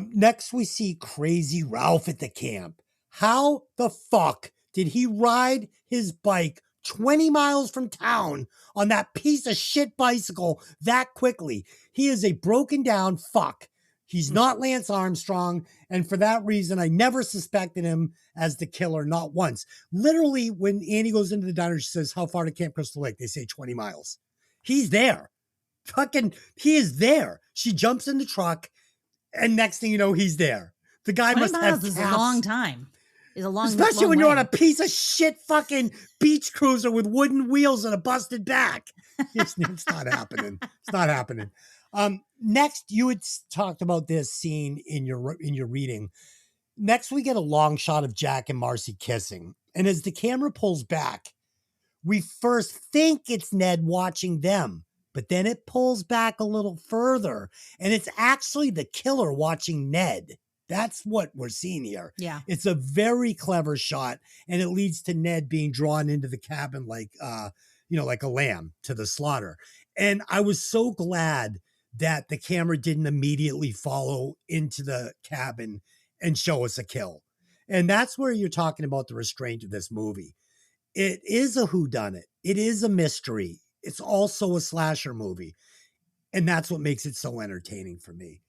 Next, we see Crazy Ralph at the camp. How the fuck did he ride his bike 20 miles from town on that piece of shit bicycle that quickly? He is a broken down fuck. He's not Lance Armstrong. And for that reason, I never suspected him as the killer, not once. Literally, when Annie goes into the diner, she says, how far to Camp Crystal Lake? They say 20 miles. He's there. Fucking, he is there. She jumps in the truck, and next thing you know, he's there. The guy 20 must miles have is calves. a long time. Is a long, Especially long when you're way. on a piece of shit fucking beach cruiser with wooden wheels and a busted back. It's not happening. It's not happening. Next, you had talked about this scene in your reading. Next, we get a long shot of Jack and Marcy kissing. And as the camera pulls back, we first think it's Ned watching them, but then it pulls back a little further. And it's actually the killer watching Ned. That's what we're seeing here. Yeah. It's a very clever shot, and it leads to Ned being drawn into the cabin like a lamb to the slaughter. And I was so glad that the camera didn't immediately follow into the cabin and show us a kill. And that's where you're talking about the restraint of this movie. It is a whodunit. It is a mystery. It's also a slasher movie. And that's what makes it so entertaining for me.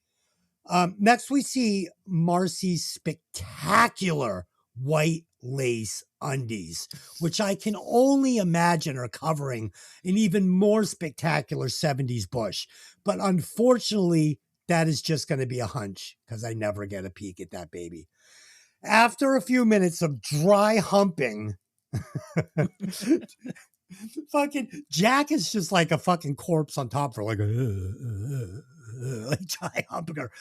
Next, we see Marcy's spectacular white lace undies, which I can only imagine are covering an even more spectacular 70s bush. But unfortunately, that is just going to be a hunch because I never get a peek at that baby. After a few minutes of dry humping, fucking Jack is just like a fucking corpse on top for like dry humping her.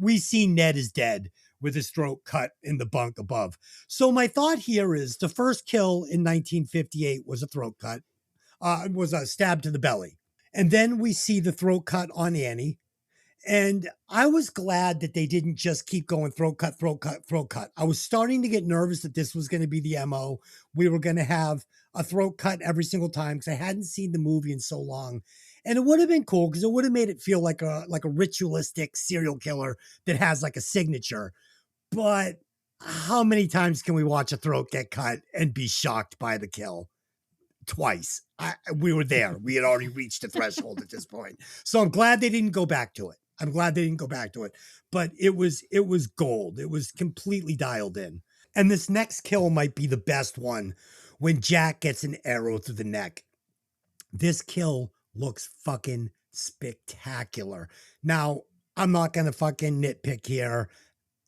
We see Ned is dead with his throat cut in the bunk above. So my thought here is the first kill in 1958 was a throat cut, was a stab to the belly. And then we see the throat cut on Annie. And I was glad that they didn't just keep going throat cut, throat cut, throat cut. I was starting to get nervous that this was going to be the MO. We were going to have a throat cut every single time because I hadn't seen the movie in so long. And it would have been cool because it would have made it feel like a ritualistic serial killer that has like a signature. But how many times can we watch a throat get cut and be shocked by the kill? Twice. We were there. We had already reached the threshold at this point. So I'm glad they didn't go back to it. But it was gold. It was completely dialed in. And this next kill might be the best one when Jack gets an arrow through the neck. This kill looks fucking spectacular. Now, I'm not going to fucking nitpick here.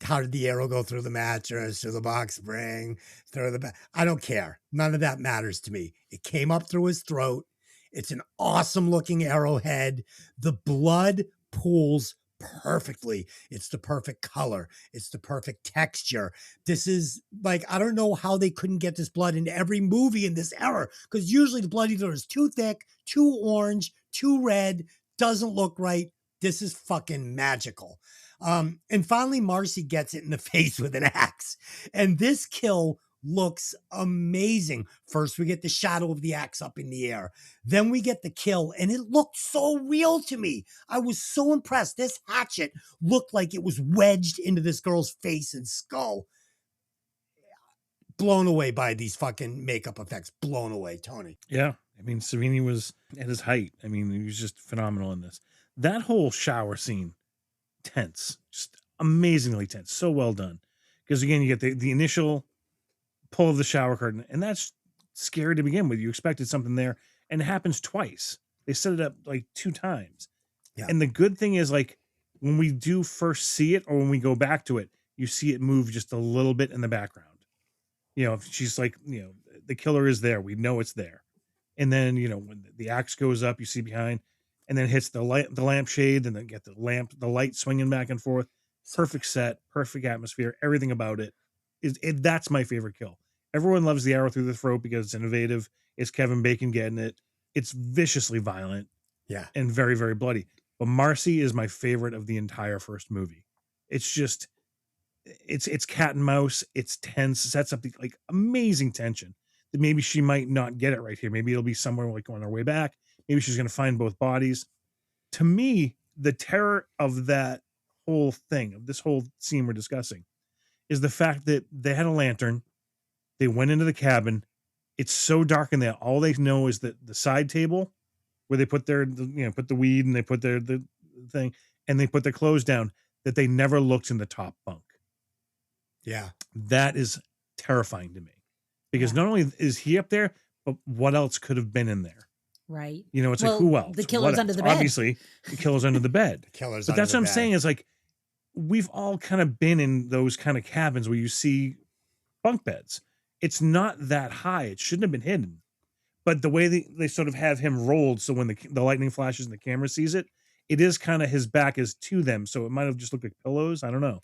How did the arrow go through the mattress, through the box spring, through the back? I don't care. None of that matters to me. It came up through his throat. It's an awesome looking arrowhead. The blood pools perfectly. It's the perfect color. It's the perfect texture. This is like, I don't know how they couldn't get this blood in every movie in this era, because usually the blood either is too thick, too orange, too red, doesn't look right. This is fucking magical. And finally, Marcy gets it in the face with an axe. And this kill looks amazing. First, we get the shadow of the axe up in the air. Then we get the kill, and it looked so real to me. I was so impressed. This hatchet looked like it was wedged into this girl's face and skull. Blown away by these fucking makeup effects. Blown away, Tony. Yeah. I mean, Savini was at his height. I mean, he was just phenomenal in this. That whole shower scene, tense, just amazingly tense, so well done. Because again, you get the initial pull of the shower curtain, and that's scary to begin with. You expected something there, and it happens twice. They set it up like 2 times. Yeah. And the good thing is, like, when we do first see it or when we go back to it, you see it move just a little bit in the background. You know, if she's like, you know, the killer is there, we know it's there. And then, you know, when the axe goes up, you see behind, and then hits the lampshade, and then get the light swinging back and forth. Perfect set, perfect atmosphere, everything about it. That's my favorite kill. Everyone loves the arrow through the throat because it's innovative. It's Kevin Bacon getting it. It's viciously violent. Yeah. And very, very bloody. But Marcy is my favorite of the entire first movie. It's just, it's cat and mouse. It's tense. Sets up the like amazing tension that maybe she might not get it right here. Maybe it'll be somewhere like on her way back. Maybe she's going to find both bodies. To me, the terror of that whole thing, of this whole scene we're discussing, is the fact that they had a lantern. They went into the cabin. It's so dark in there. All they know is that the side table where they put put the weed and they put the thing and they put their clothes down, that they never looked in the top bunk. Yeah. That is terrifying to me because not only is he up there, but what else could have been in there? Right. You know, it's like, who else? The killer's under the bed. Obviously, the killer's under the bed. But that's what I'm saying is like, we've all kind of been in those kind of cabins where you see bunk beds. It's not that high. It shouldn't have been hidden. But the way they sort of have him rolled, so when the lightning flashes and the camera sees it, it is kind of his back is to them. So it might have just looked like pillows. I don't know.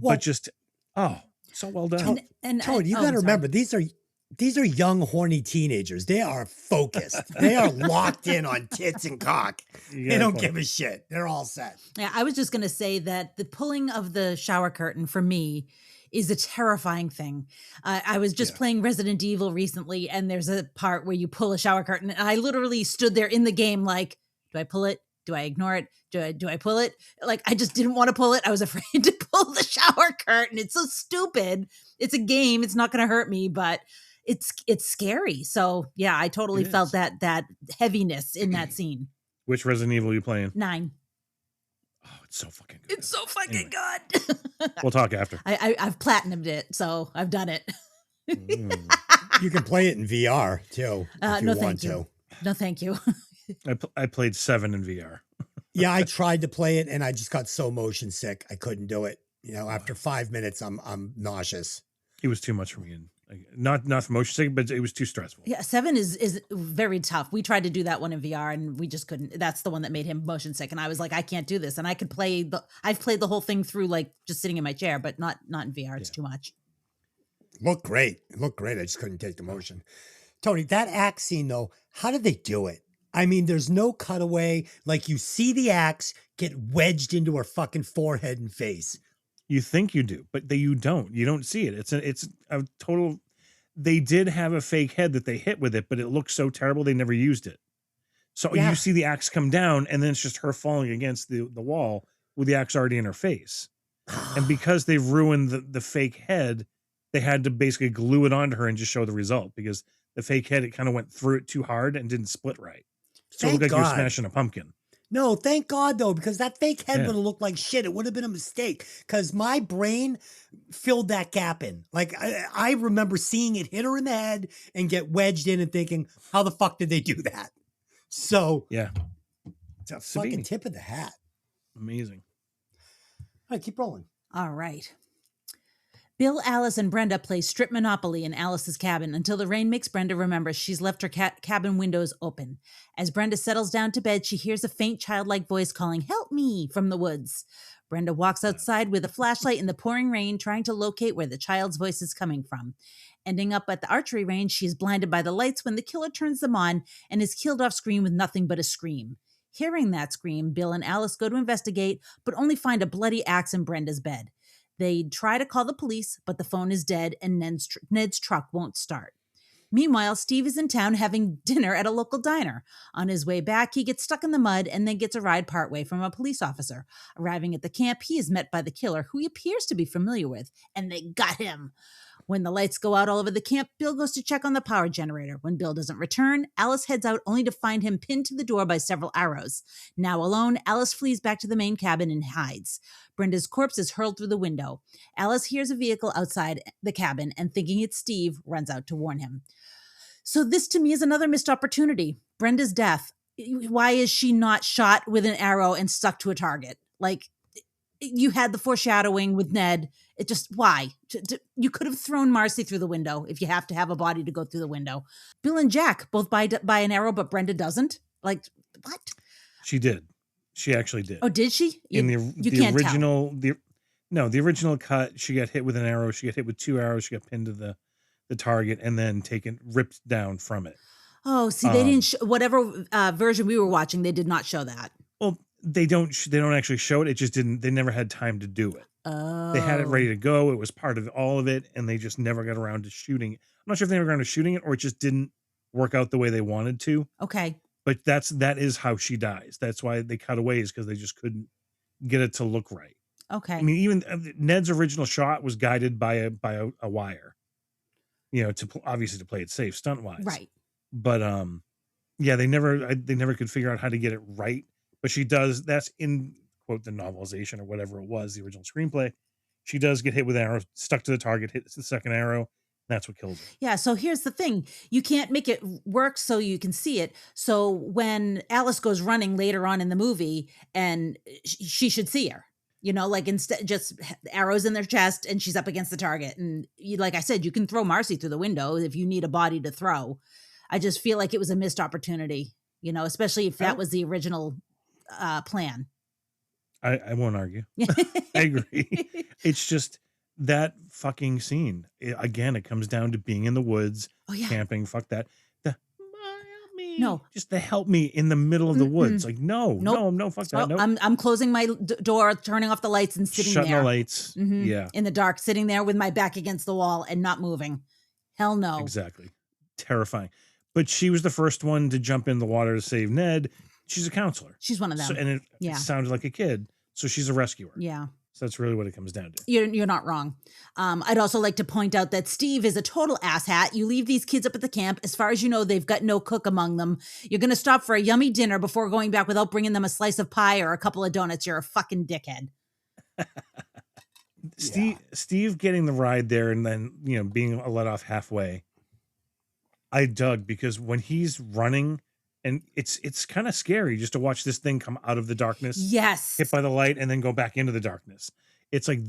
Well, but just, so well done. And Tony, you got to remember, these are young, horny teenagers. They are focused. They are locked in on tits and cock. They don't give a shit. They're all set. Yeah, I was just going to say that the pulling of the shower curtain for me is a terrifying thing. I was just playing Resident Evil recently, and there's a part where you pull a shower curtain, and I literally stood there in the game like, do I pull it? Do I ignore it? Do I pull it? Like, I just didn't want to pull it. I was afraid to pull the shower curtain. It's so stupid. It's a game. It's not going to hurt me, but it's scary. So yeah, I totally It felt is. that heaviness in that scene. Which Resident Evil are you playing? 9. Oh, it's so fucking good. It's so fucking Anyway. good. We'll talk after. I've platinumed it, so I've done it. You can play it in VR too if you no, want thank to. you. No, thank you. I played 7 in VR. Yeah, I tried to play it and I just got so motion sick. I couldn't do it. You know, after 5 minutes, I'm nauseous. It was too much for me. And not for motion sick, but it was too stressful. Yeah, 7 is very tough. We tried to do that one in VR and we just couldn't. That's the one that made him motion sick. And I was like, I can't do this. And I've played the whole thing through like just sitting in my chair, but not in VR. It's too much. Looked great. It looked great. I just couldn't take the motion. Tony, that axe scene though, how did they do it? I mean, there's no cutaway. Like you see the axe get wedged into her fucking forehead and face. You think you do, but you don't. You don't see it. It's a total. They did have a fake head that they hit with it, but it looked so terrible they never used it. So Yeah. you see the axe come down, and then it's just her falling against the wall with the axe already in her face. And because they've ruined the fake head, they had to basically glue it onto her and just show the result, because the fake head, it kind of went through it too hard and didn't split right. So it Thank looked like you were God. smashing a pumpkin. No, thank God though, because that fake head Yeah. would have looked like shit. It would have been a mistake because my brain filled that gap in. Like I remember seeing it hit her in the head and get wedged in and thinking, how the fuck did they do that? So Yeah, it's a fucking Savini. tip of the hat. Amazing. All right, keep rolling. All right. Bill, Alice, and Brenda play strip Monopoly in Alice's cabin until the rain makes Brenda remember she's left her cabin windows open. As Brenda settles down to bed, she hears a faint childlike voice calling, "Help me," from the woods. Brenda walks outside with a flashlight in the pouring rain, trying to locate where the child's voice is coming from. Ending up at the archery range, she is blinded by the lights when the killer turns them on and is killed off screen with nothing but a scream. Hearing that scream, Bill and Alice go to investigate, but only find a bloody axe in Brenda's bed. They try to call the police, but the phone is dead and Ned's truck won't start. Meanwhile, Steve is in town having dinner at a local diner. On his way back, he gets stuck in the mud and then gets a ride partway from a police officer. Arriving at the camp, he is met by the killer, who he appears to be familiar with, and they got him. When the lights go out all over the camp, Bill goes to check on the power generator. When Bill doesn't return, Alice heads out only to find him pinned to the door by several arrows. Now alone, Alice flees back to the main cabin and hides. Brenda's corpse is hurled through the window. Alice hears a vehicle outside the cabin and, thinking it's Steve, runs out to warn him. So this to me is another missed opportunity. Brenda's death. Why is she not shot with an arrow and stuck to a target? Like, you had the foreshadowing with Ned. It just, why? You could have thrown Marcy through the window if you have to have a body to go through the window. Bill and Jack both by an arrow, but Brenda doesn't. Like, what? She did. She actually did. Oh, did she? In the can't original, the original cut, she got hit with an arrow. She got hit with 2 arrows. She got pinned to the target and then ripped down from it. Oh, see, they didn't. Whatever version we were watching, they did not show that. Well, they don't actually show it. It just didn't. They never had time to do it. Oh, They had it ready to go. It was part of all of it, and they just never got around to shooting it. I'm not sure if they ever got around to shooting it or it just didn't work out the way they wanted to. Okay. But that is how she dies. That's why they cut away, is because they just couldn't get it to look right. Okay. I mean, even Ned's original shot was guided by a wire, obviously to play it safe stunt wise. Right. But yeah, they never could figure out how to get it right. But she does. That's in quote the novelization or whatever it was, the original screenplay. She does get hit with an arrow, stuck to the target, hits the second arrow. That's what kills her. Yeah. So here's the thing. You can't make it work so you can see it. So when Alice goes running later on in the movie, and she should see her, like instead just arrows in their chest and she's up against the target. And like I said, you can throw Marcy through the window if you need a body to throw. I just feel like it was a missed opportunity, especially if that was the original plan. I won't argue. I agree. It's just that fucking scene. Again, it comes down to being in the woods, camping. Fuck that. Help me. No. Just the help me in the middle of the woods. Like, no, fuck that. Oh, I'm closing my door, turning off the lights and sitting Shutting there. the lights. Mhm. Yeah. In the dark, sitting there with my back against the wall and not moving. Hell no. Exactly. Terrifying. But she was the first one to jump in the water to save Ned. She's a counselor. She's one of them. So, and it sounded like a kid. So she's a rescuer. Yeah. So that's really what it comes down to. You're not wrong. I'd also like to point out that Steve is a total asshat. You leave these kids up at the camp. As far as you know, they've got no cook among them. You're going to stop for a yummy dinner before going back without bringing them a slice of pie or a couple of donuts. You're a fucking dickhead. Steve getting the ride there and then, being let off halfway. I dug because when he's running, and it's kind of scary just to watch this thing come out of the darkness. Yes. Hit by the light and then go back into the darkness. It's like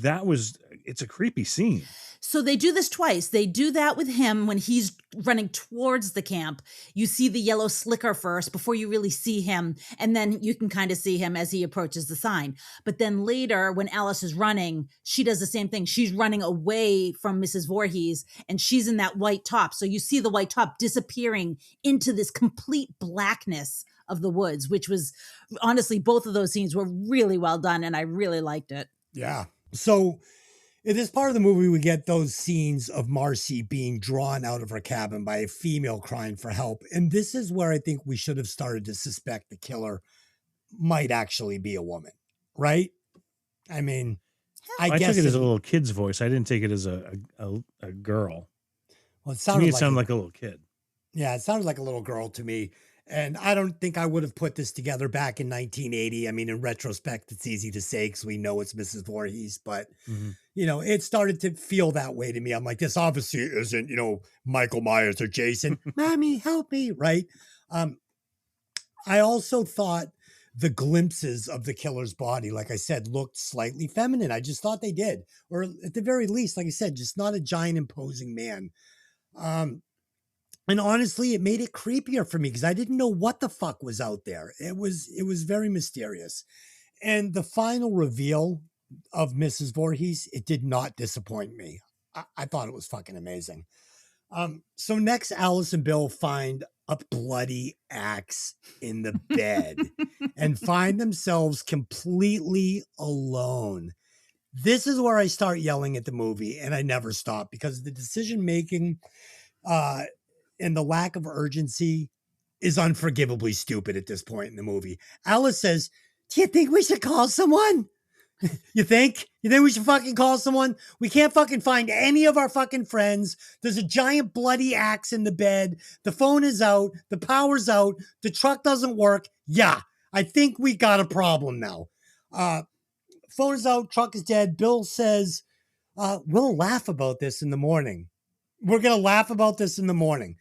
it's a creepy scene. So they do this twice. They do that with him when he's running towards the camp. You see the yellow slicker first before you really see him. And then you can kind of see him as he approaches the sign. But then later when Alice is running, she does the same thing. She's running away from Mrs. Voorhees and she's in that white top. So you see the white top disappearing into this complete blackness of the woods, which was honestly, both of those scenes were really well done. And I really liked it. Yeah. So in this part of the movie, we get those scenes of Marcy being drawn out of her cabin by a female crying for help. And this is where I think we should have started to suspect the killer might actually be a woman, right? I mean, I guess took it as a little kid's voice. I didn't take it as a girl. Well, to me, it sounded like a little kid. Yeah, it sounded like a little girl to me. And I don't think I would have put this together back in 1980. I mean, in retrospect, it's easy to say because we know it's Mrs. Voorhees, but, it started to feel that way to me. I'm like, this obviously isn't, Michael Myers or Jason. Mommy, help me, right? I also thought the glimpses of the killer's body, like I said, looked slightly feminine. I just thought they did. Or at the very least, like I said, just not a giant imposing man. And honestly, it made it creepier for me because I didn't know what the fuck was out there. It was very mysterious. And the final reveal of Mrs. Voorhees, it did not disappoint me. I thought it was fucking amazing. So next, Alice and Bill find a bloody axe in the bed and find themselves completely alone. This is where I start yelling at the movie, and I never stop because the decision-making and the lack of urgency is unforgivably stupid at this point in the movie. Alice says, do you think we should call someone? You think we should fucking call someone? We can't fucking find any of our fucking friends. There's a giant bloody axe in the bed. The phone is out. The power's out. The truck doesn't work. Yeah, I think we got a problem now. Phone is out. Truck is dead. Bill says, we'll laugh about this in the morning. We're going to laugh about this in the morning.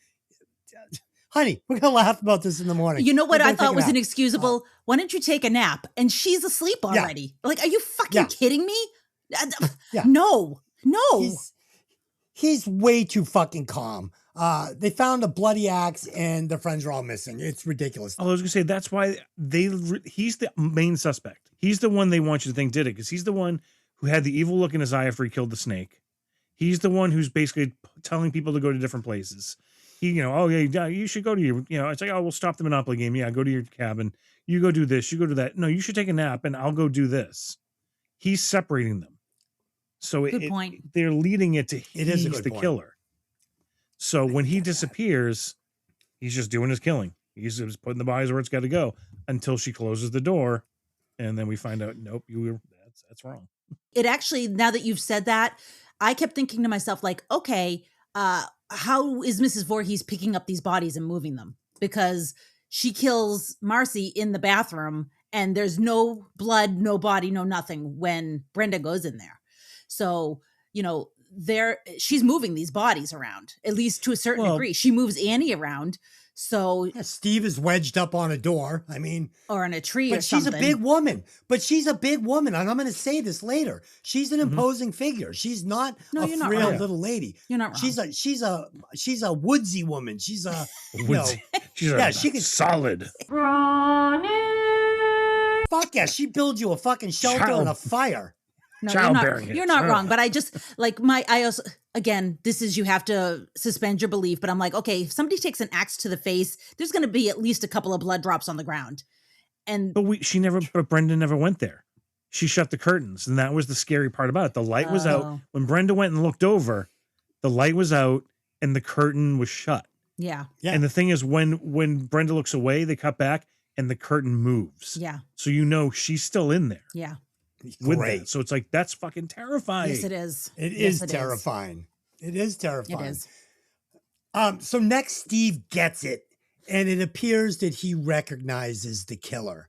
Honey, we're going to laugh about this in the morning. You know what I thought was inexcusable? Why don't you take a nap? And she's asleep already. Yeah. Like, are you fucking kidding me? Yeah. No. He's way too fucking calm. They found a bloody axe and their friends are all missing. It's ridiculous. I was going to say, that's why he's the main suspect. He's the one they want you to think did it because he's the one who had the evil look in his eye after he killed the snake. He's the one who's basically telling people to go to different places. You should go to your, it's like, we'll stop the Monopoly game. Yeah, go to your cabin. You go do this. You go do that. No, you should take a nap and I'll go do this. He's separating them. So good point. They're leading it to he's the point. Killer. So when he disappears, he's just doing his killing. He's just putting the bodies where it's got to go until she closes the door. And then we find out, nope, that's wrong. It actually, now that you've said that, I kept thinking to myself, like, okay, how is Mrs. Voorhees picking up these bodies and moving them? Because she kills Marcy in the bathroom and there's no blood, no body, no nothing when Brenda goes in there. So, she's moving these bodies around, at least to a certain degree. She moves Annie around. So Steve is wedged up on a door. I mean, or in a tree or something. But she's a big woman. And I'm going to say this later. She's an imposing figure. She's not a frail little lady. You're not wrong. She's a woodsy woman. She's a woodsy. She can solid. Fuck yeah. She builds you a fucking shelter and a fire. No, you're not wrong. But I just again, this is, you have to suspend your belief, but I'm like, okay, if somebody takes an axe to the face, there's going to be at least a couple of blood drops on the ground. But Brenda never went there. She shut the curtains. And that was the scary part about it. The light was out. When Brenda went and looked over, the light was out and the curtain was shut. Yeah. And the thing is, when Brenda looks away, they cut back and the curtain moves. Yeah. So she's still in there. Yeah. with Great. that. So it's like, that's fucking terrifying. Yes, it is. It Yes, is terrifying. It is terrifying. It is. So next, Steve gets it, and it appears that he recognizes the killer.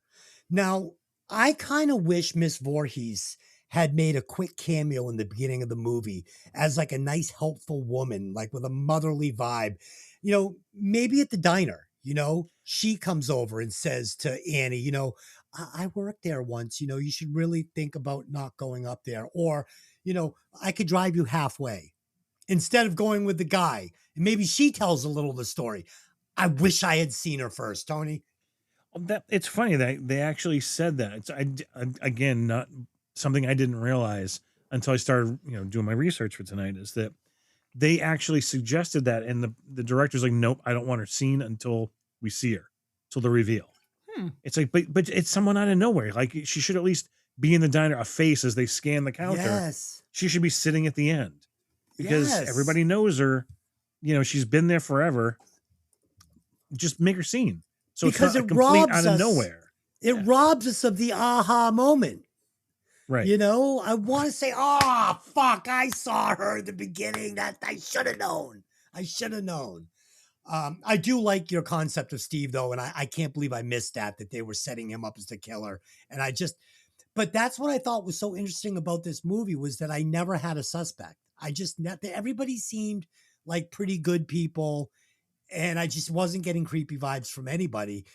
Now, I kind of wish Miss Voorhees had made a quick cameo in the beginning of the movie as like a nice, helpful woman, like with a motherly vibe. You know, maybe at the diner, you know, she comes over and says to Annie, you know, I worked there once, you know, you should really think about not going up there. Or, you know, I could drive you halfway instead of going with the guy. And maybe she tells a little of the story. I wish I had seen her first, Tony. That it's funny that they actually said that. It's again, not something I didn't realize until I started, you know, doing my research for tonight, is that they actually suggested that, and the director's like, nope, I don't want her seen until we see her, till the reveal. It's like, but it's someone out of nowhere. Like, she should at least be in the diner, a face as they scan the counter. Yes. She should be sitting at the end because everybody knows her. You know, she's been there forever. Just make her seen. So because it's not it a complete robs out us. of nowhere. It robs us of the aha moment. Right. You know, I want to say, oh, fuck, I saw her in the beginning. That I should have known. I should have known. I do like your concept of Steve, though, and I can't believe I missed that they were setting him up as the killer. And but that's what I thought was so interesting about this movie, was that I never had a suspect. Everybody seemed like pretty good people, and I just wasn't getting creepy vibes from anybody.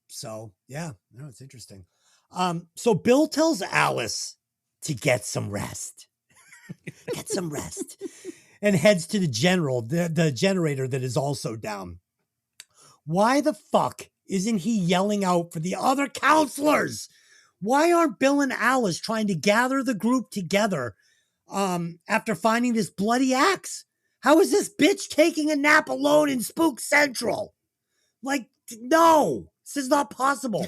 So, yeah, no, it's interesting. So Bill tells Alice to get some rest. Get some rest. And heads to the generator that is also down. Why the fuck isn't he yelling out for the other counselors? Why aren't Bill and Alice trying to gather the group together after finding this bloody axe? How is this bitch taking a nap alone in Spook Central? Like, no, this is not possible.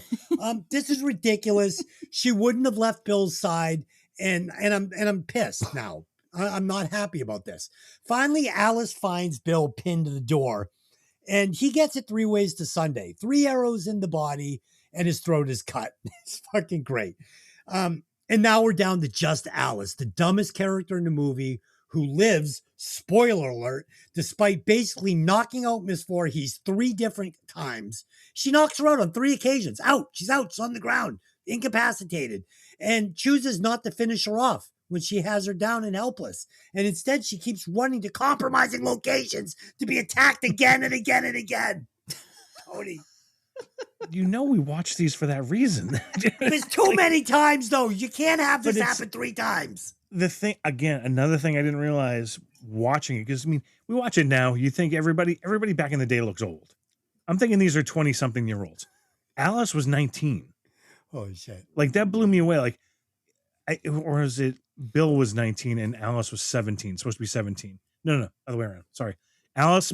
This is ridiculous. She wouldn't have left Bill's side, and I'm pissed now. I'm not happy about this. Finally, Alice finds Bill pinned to the door, and he gets it 3 ways to Sunday. 3 arrows in the body, and his throat is cut. It's fucking great. And now we're down to just Alice, the dumbest character in the movie, who lives, spoiler alert, despite basically knocking out Miss Voorhees 3 different times. She knocks her out on 3 occasions. Out. She's out. She's on the ground, incapacitated, and chooses not to finish her off when she has her down and helpless. And instead, she keeps running to compromising locations to be attacked again and again and again. Tony. You know, we watch these for that reason. There's too many times, though. You can't have this happen 3 times. The thing, again, another thing I didn't realize watching it, because I mean, we watch it now, you think everybody back in the day looks old. I'm thinking these are 20-something-year-olds. Alice was 19. Oh, shit. Like, that blew me away. Like, or is it Bill was 19 and Alice was 17, supposed to be 17. No, other way around. Sorry. Alice,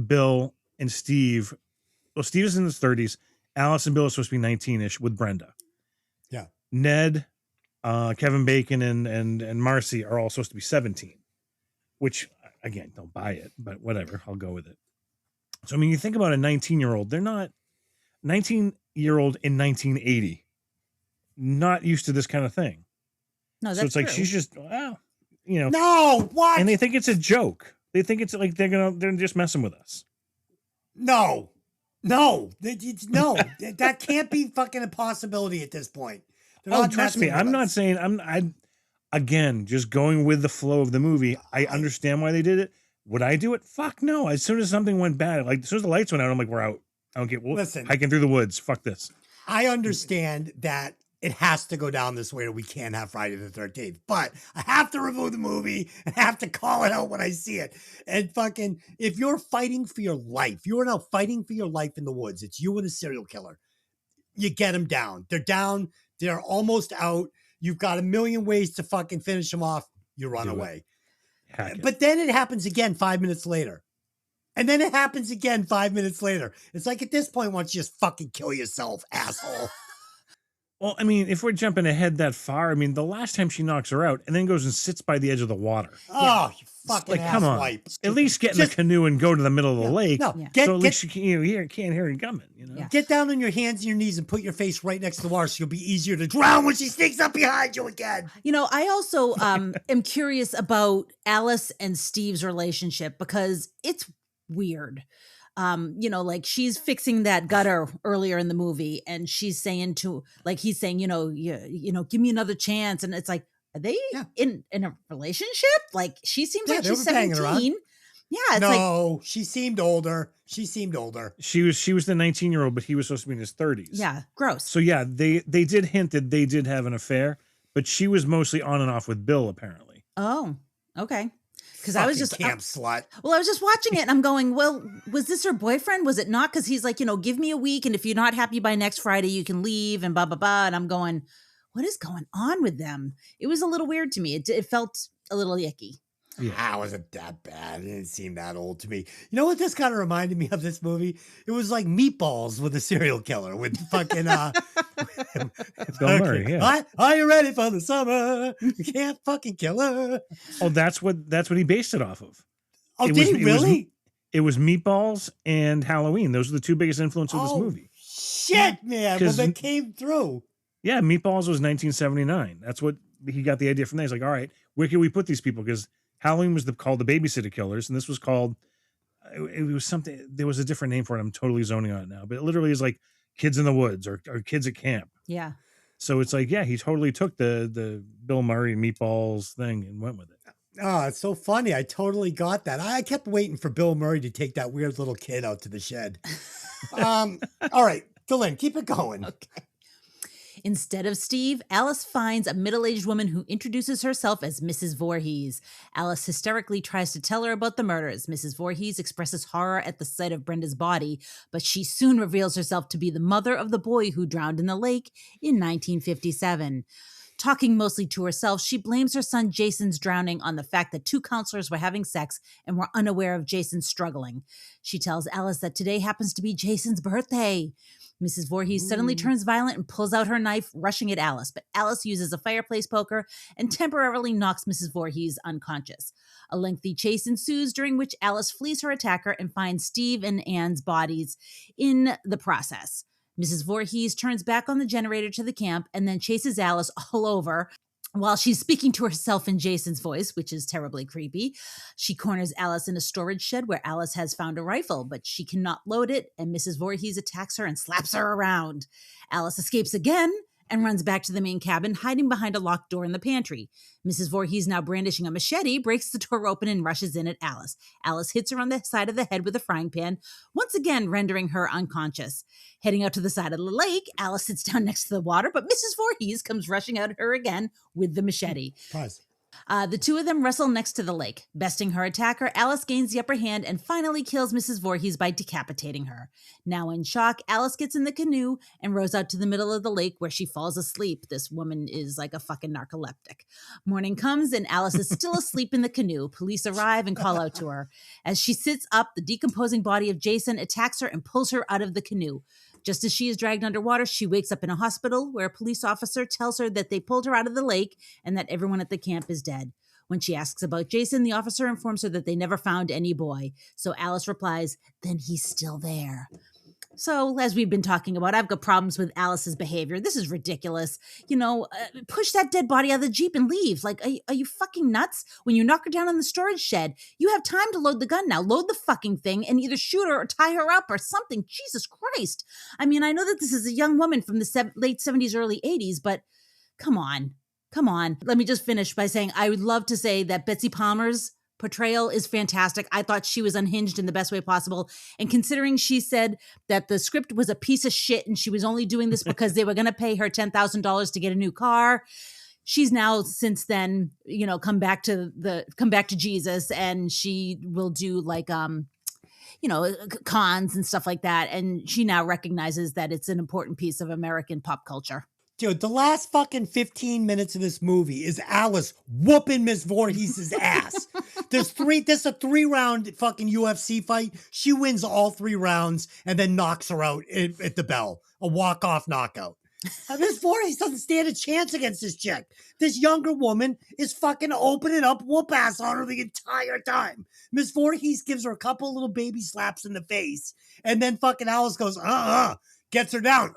Bill, and Steve. Well, Steve is in his 30s. Alice and Bill are supposed to be 19-ish with Brenda. Yeah. Ned, Kevin Bacon, and Marcy are all supposed to be 17, which, again, don't buy it, but whatever. I'll go with it. So, I mean, you think about a 19-year-old. They're not 19-year-old in 1980. Not used to this kind of thing. No, that's so it's like, true. she's just, well, you know. No, what? And they think it's a joke. They think it's like they're just messing with us. No, that can't be fucking a possibility at this point. Oh, trust me. I'm not saying again, just going with the flow of the movie. I understand why they did it. Would I do it? Fuck no. As soon as something went bad, like as soon as the lights went out, I'm like, we're out. I don't get, Listen, hiking through the woods. Fuck this. I understand that it has to go down this way or we can't have Friday the 13th, but I have to review the movie and have to call it out when I see it. And fucking, if you're fighting for your life, you are now fighting for your life in the woods. It's you and a serial killer. You get them down. They're down. They're almost out. You've got a million ways to fucking finish them off. You run away. But then it happens again 5 minutes later. And then it happens again 5 minutes later. It's like at this point, why don't you just fucking kill yourself, asshole? Well, I mean, if we're jumping ahead that far, I mean, the last time she knocks her out and then goes and sits by the edge of the water. Oh, you It's fucking like, come on. asswipe. At least get in the canoe and go to the middle of the lake. No, Yeah. get, so at get, least you can't hear it coming. You know. Yeah. get down on your hands and your knees and put your face right next to the water so you'll be easier to drown when she sneaks up behind you again. You know, I also am curious about Alice and Steve's relationship because it's weird. You know, like she's fixing that gutter earlier in the movie, and she's saying he's saying, you know, give me another chance, and it's like, are they in a relationship? Like she seems like they she's were banging around. 17. Yeah, it's No, she seemed older. She seemed older. She was the 19-year-old, but he was supposed to be in his 30s. yeah, gross. So yeah, they did hint that they did have an affair, but she was mostly on and off with Bill apparently. Oh, okay. Because I was Fucking just camp slut. Well, I was just watching it and I'm going, well, was this her boyfriend? Was it not? Because he's like, you know, give me a week, and if you're not happy by next Friday, you can leave, and blah blah blah. And I'm going, what is going on with them? It was a little weird to me. It felt a little icky. Yeah, it wasn't that bad. It didn't seem that old to me. You know what this kind of reminded me of this movie? It was like Meatballs with a serial killer with fucking Bill Murray, yeah. Are you ready for the summer? You can't fucking kill her. Oh, that's what he based it off of. Oh, It did was- he really? It was Meatballs and Halloween. Those are the two biggest influences of this movie. Shit, man. Well, 'Cause- that came through. Yeah, Meatballs was 1979. That's what he got the idea from there. He's like, all right, where can we put these people? Because Halloween was called the Babysitter Killers, and this was called, it was something, there was a different name for it. I'm totally zoning on it now, but it literally is like Kids in the Woods or Kids at Camp. Yeah. So it's like, yeah, he totally took the Bill Murray Meatballs thing and went with it. Oh, it's so funny. I totally got that. I kept waiting for Bill Murray to take that weird little kid out to the shed. All right, fill in. Keep it going. Okay. Instead of Steve, Alice finds a middle-aged woman who introduces herself as Mrs. Voorhees. Alice hysterically tries to tell her about the murders. Mrs. Voorhees expresses horror at the sight of Brenda's body, but she soon reveals herself to be the mother of the boy who drowned in the lake in 1957. Talking mostly to herself, she blames her son Jason's drowning on the fact that two counselors were having sex and were unaware of Jason's struggling. She tells Alice that today happens to be Jason's birthday. Mrs. Voorhees suddenly turns violent and pulls out her knife, rushing at Alice, but Alice uses a fireplace poker and temporarily knocks Mrs. Voorhees unconscious. A lengthy chase ensues, during which Alice flees her attacker and finds Steve and Anne's bodies in the process. Mrs. Voorhees turns back on the generator to the camp and then chases Alice all over while she's speaking to herself in Jason's voice, which is terribly creepy. She corners Alice in a storage shed where Alice has found a rifle, but she cannot load it, and Mrs. Voorhees attacks her and slaps her around. Alice escapes again and runs back to the main cabin, hiding behind a locked door in the pantry. Mrs. Voorhees, now brandishing a machete, breaks the door open and rushes in at Alice. Alice hits her on the side of the head with a frying pan, once again rendering her unconscious. Heading out to the side of the lake, Alice sits down next to the water, but Mrs. Voorhees comes rushing out at her again with the machete. Surprise. The two of them wrestle next to the lake. Besting her attacker, Alice gains the upper hand and finally kills Mrs. Voorhees by decapitating her. Now in shock, Alice gets in the canoe and rows out to the middle of the lake where she falls asleep. This woman is like a fucking narcoleptic. Morning comes and Alice is still asleep in the canoe. Police arrive and call out to her. As she sits up, the decomposing body of Jason attacks her and pulls her out of the canoe. Just as she is dragged underwater, she wakes up in a hospital where a police officer tells her that they pulled her out of the lake and that everyone at the camp is dead. When she asks about Jason, the officer informs her that they never found any boy. So Alice replies, then he's still there. So, as we've been talking about, I've got problems with Alice's behavior. This is ridiculous. You know, push that dead body out of the Jeep and leave. Like, are you fucking nuts? When you knock her down in the storage shed, you have time to load the gun now. Load the fucking thing and either shoot her or tie her up or something. Jesus Christ. I mean, I know that this is a young woman from the late 70s, early 80s, but come on. Come on. Let me just finish by saying I would love to say that Betsy Palmer's portrayal is fantastic. I thought she was unhinged in the best way possible. And considering she said that the script was a piece of shit and she was only doing this because they were going to pay her $10,000 to get a new car, she's now since then, you know, come back to Jesus, and she will do like, you know, cons and stuff like that. And she now recognizes that it's an important piece of American pop culture. Dude, the last fucking 15 minutes of this movie is Alice whooping Miss Voorhees' ass. This is a 3-round fucking UFC fight. She wins all 3 rounds and then knocks her out at the bell. A walk-off knockout. Miss Voorhees doesn't stand a chance against this chick. This younger woman is fucking opening up whoop ass on her the entire time. Miss Voorhees gives her a couple little baby slaps in the face, and then fucking Alice goes, gets her down,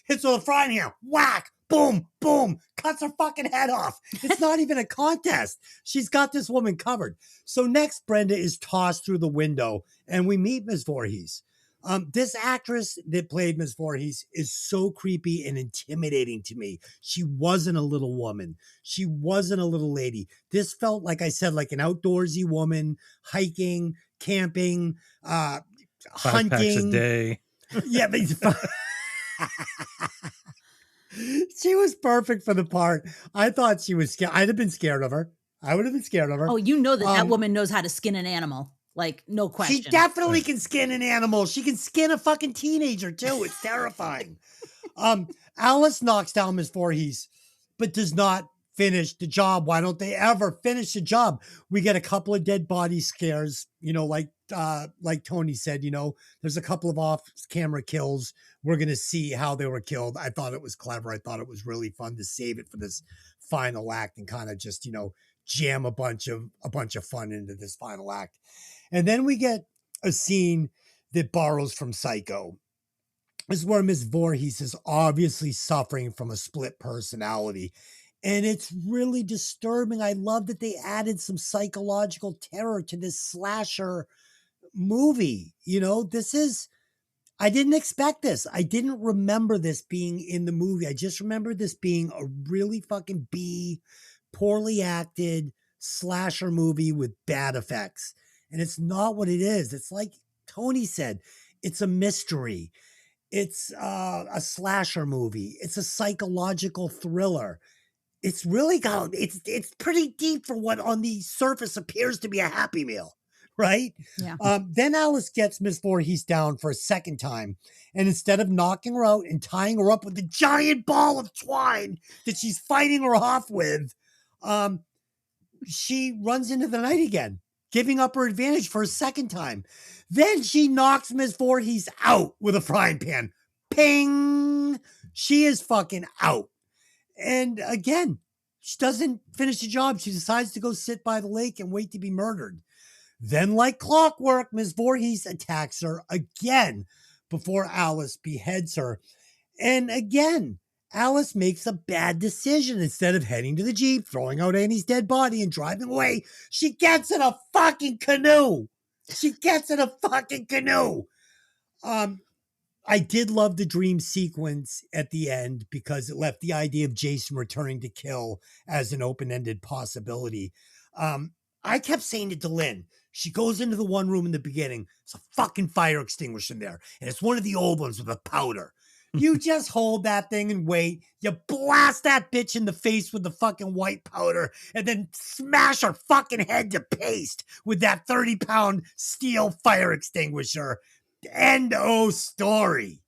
hits her with a frying pan, whack, boom, boom, cuts her fucking head off. It's not even a contest. She's got this woman covered. So next, Brenda is tossed through the window, and we meet Miss Voorhees. This actress that played Miss Voorhees is so creepy and intimidating to me. She wasn't a little woman. She wasn't a little lady. This felt, like I said, like an outdoorsy woman, hiking, camping, 5 hunting. packs a day. Yeah, but she was perfect for the part. I thought she was scared. I'd have been scared of her. I would have been scared of her. Oh, you know that woman knows how to skin an animal. Like, no question. She definitely can skin an animal. She can skin a fucking teenager, too. It's terrifying. Alice knocks down Miss Voorhees, but does not finish the job. Why don't they ever finish the job? We get a couple of dead body scares, like Tony said, there's a couple of off-camera kills. We're going to see how they were killed. I thought it was clever. I thought it was really fun to save it for this final act and kind of just, jam a bunch of fun into this final act. And then we get a scene that borrows from Psycho. This is where Miss Voorhees is obviously suffering from a split personality. And it's really disturbing. I love that they added some psychological terror to this slasher movie. I didn't expect this. I didn't remember this being in the movie. I just remember this being a really fucking poorly acted slasher movie with bad effects. And it's not what it is. It's like Tony said, it's a mystery. It's a slasher movie. It's a psychological thriller. It's really it's pretty deep for what on the surface appears to be a Happy Meal, right? Yeah. Then Alice gets Miss Voorhees down for a second time. And instead of knocking her out and tying her up with the giant ball of twine that she's fighting her off with, she runs into the night again, giving up her advantage for a second time. Then she knocks Miss Voorhees out with a frying pan. Ping! She is fucking out. And again, she doesn't finish the job. She decides to go sit by the lake and wait to be murdered. Then, like clockwork, Miss Voorhees attacks her again before Alice beheads her. And again, Alice makes a bad decision. Instead of heading to the Jeep, throwing out Annie's dead body and driving away, she gets in a fucking canoe. I did love the dream sequence at the end because it left the idea of Jason returning to kill as an open-ended possibility. I kept saying to Lynn, she goes into the one room in the beginning. There's a fucking fire extinguisher in there. And it's one of the old ones with a powder. You just hold that thing and wait. You blast that bitch in the face with the fucking white powder and then smash her fucking head to paste with that 30-pound steel fire extinguisher. End of story.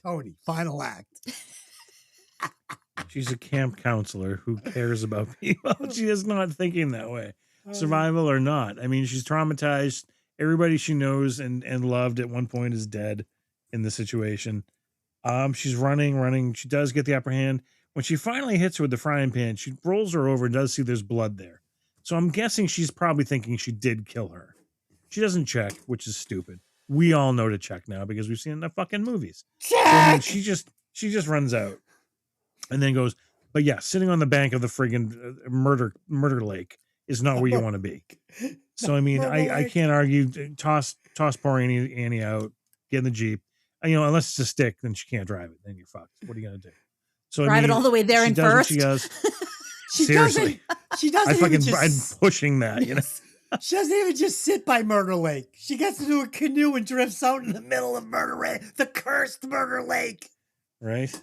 Tony, final act. She's a camp counselor who cares about people. She is not thinking that way. Survival or not. I mean, she's traumatized. Everybody she knows and loved at one point is dead in the situation. She's running. She does get the upper hand. When she finally hits her with the frying pan, she rolls her over and does see there's blood there. So I'm guessing she's probably thinking she did kill her. She doesn't check, which is stupid. We all know to check now because we've seen it in the fucking movies. Check! So, I mean, she just runs out and then goes, but yeah, sitting on the bank of the friggin' murder lake is not where you want to be. So, I mean, I can't argue. Toss poor Annie out, get in the Jeep. Unless it's a stick, then she can't drive it. Then you're fucked. What are you going to do? So drive it all the way there and first. She does. Seriously. She doesn't I'm pushing that, She doesn't even just sit by Murder Lake. She gets into a canoe and drifts out in the middle of Murder Lake, the cursed Murder Lake. Right.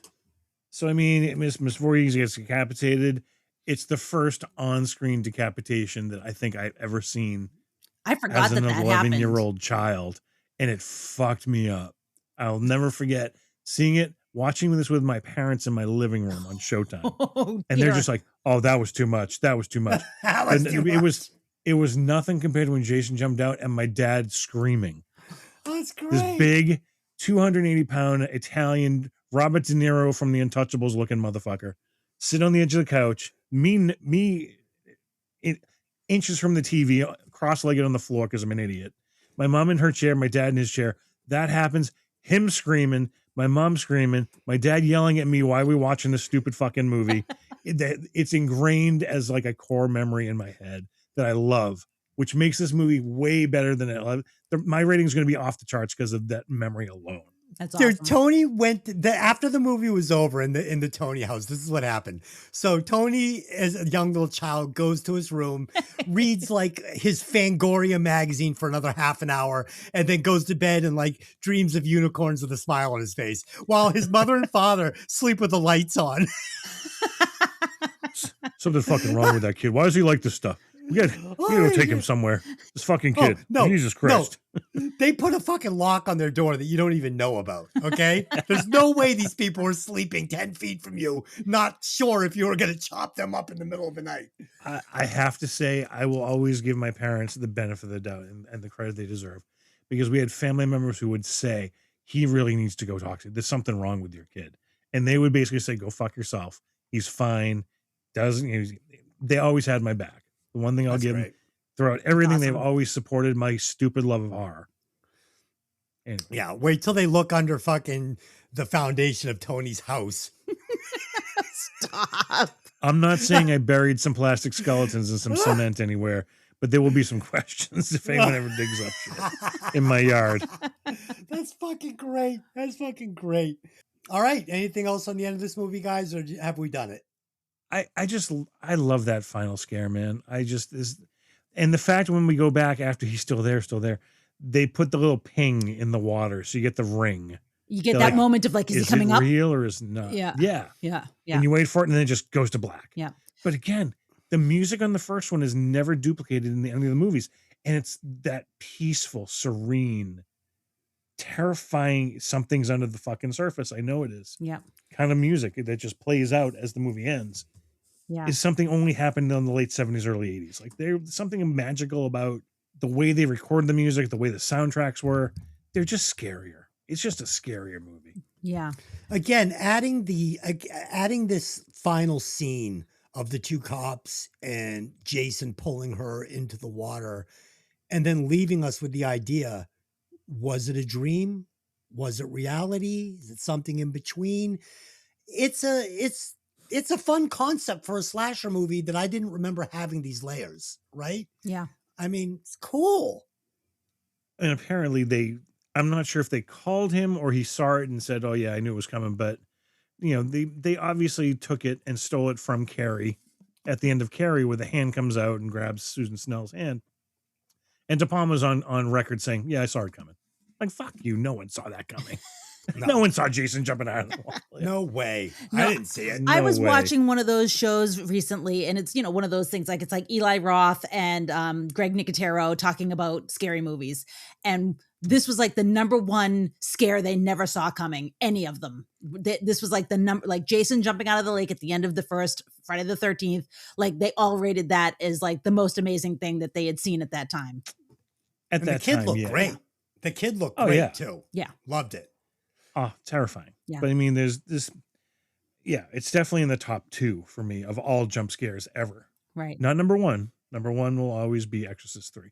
So, I mean, Miss Voorhees gets decapitated. It's the first on-screen decapitation that I think I've ever seen. I forgot as an that 11-year-old child, and it fucked me up. I'll never forget seeing it, watching this with my parents in my living room on Showtime. Oh, and they're just like, oh, that was too much. That was too much. It was nothing compared to when Jason jumped out and my dad screaming. That's great. This big 280-pound Italian Robert De Niro from The Untouchables looking motherfucker. Sit on the edge of the couch. Me inches from the TV, cross-legged on the floor because I'm an idiot. My mom in her chair, my dad in his chair. That happens. Him screaming, my mom screaming, my dad yelling at me, why are we watching this stupid fucking movie? It's ingrained as like a core memory in my head that I love, which makes this movie way better than it. My rating is going to be off the charts because of that memory alone. That's awesome. Dude, Tony went after the movie was over in the Tony house. This is what happened. So Tony, as a young little child, goes to his room, reads like his Fangoria magazine for another half an hour, and then goes to bed and like dreams of unicorns with a smile on his face, while his mother and father sleep with the lights on. Something fucking wrong with that kid. Why does he like this stuff? We gotta go take him somewhere. This fucking kid. No, Jesus Christ. No. They put a fucking lock on their door that you don't even know about. Okay. There's no way these people were sleeping 10 feet from you, not sure if you were going to chop them up in the middle of the night. I have to say, I will always give my parents the benefit of the doubt and the credit they deserve, because we had family members who would say, he really needs to go talk to you. There's something wrong with your kid. And they would basically say, go fuck yourself. He's fine. They always had my back. The one thing I'll give them throughout everything, they've always supported my stupid love of horror. Anyway. Yeah, wait till they look under fucking the foundation of Tony's house. Stop. I'm not saying I buried some plastic skeletons in some cement anywhere, but there will be some questions if anyone ever digs up shit in my yard. That's fucking great. That's fucking great. All right. Anything else on the end of this movie, guys, or have we done it? I love that final scare, man. And the fact when we go back after he's still there, they put the little ping in the water, so you get the ring. You get that moment of like, is he coming up? Real or is it not? Yeah. And you wait for it, and then it just goes to black. Yeah. But again, the music on the first one is never duplicated in any of the movies, and it's that peaceful, serene, terrifying something's under the fucking surface. I know it is. Yeah. Kind of music that just plays out as the movie ends. Yeah. Is something only happened in the late 70s, early 80s. Like there's something magical about the way they recorded the music, the way the soundtracks were. They're just scarier. It's just a scarier movie. Yeah. Again, adding this final scene of the two cops and Jason pulling her into the water and then leaving us with the idea, was it a dream? Was it reality? Is it something in between? It's a fun concept for a slasher movie that I didn't remember having these layers, right? Yeah. I mean, it's cool. And apparently I'm not sure if they called him or he saw it and said, oh yeah, I knew it was coming. But they obviously took it and stole it from Carrie at the end of Carrie, where the hand comes out and grabs Susan Snell's hand. And De Palma's on record saying, yeah, I saw it coming. Like, fuck you. No one saw that coming. No one saw Jason jumping out of the wall. No way. No, I didn't see it. I was watching one of those shows recently, and it's, one of those things like, it's like Eli Roth and Greg Nicotero talking about scary movies. And this was like the number one scare they never saw coming, any of them. This was like like Jason jumping out of the lake at the end of the first Friday the 13th. Like they all rated that as like the most amazing thing that they had seen at that time. The kid looked great. The kid looked great too. Yeah. Loved it. Oh, terrifying. Yeah. But I mean, there's this, it's definitely in the top 2 for me of all jump scares ever. Right. Not number 1. Number 1 will always be Exorcist 3,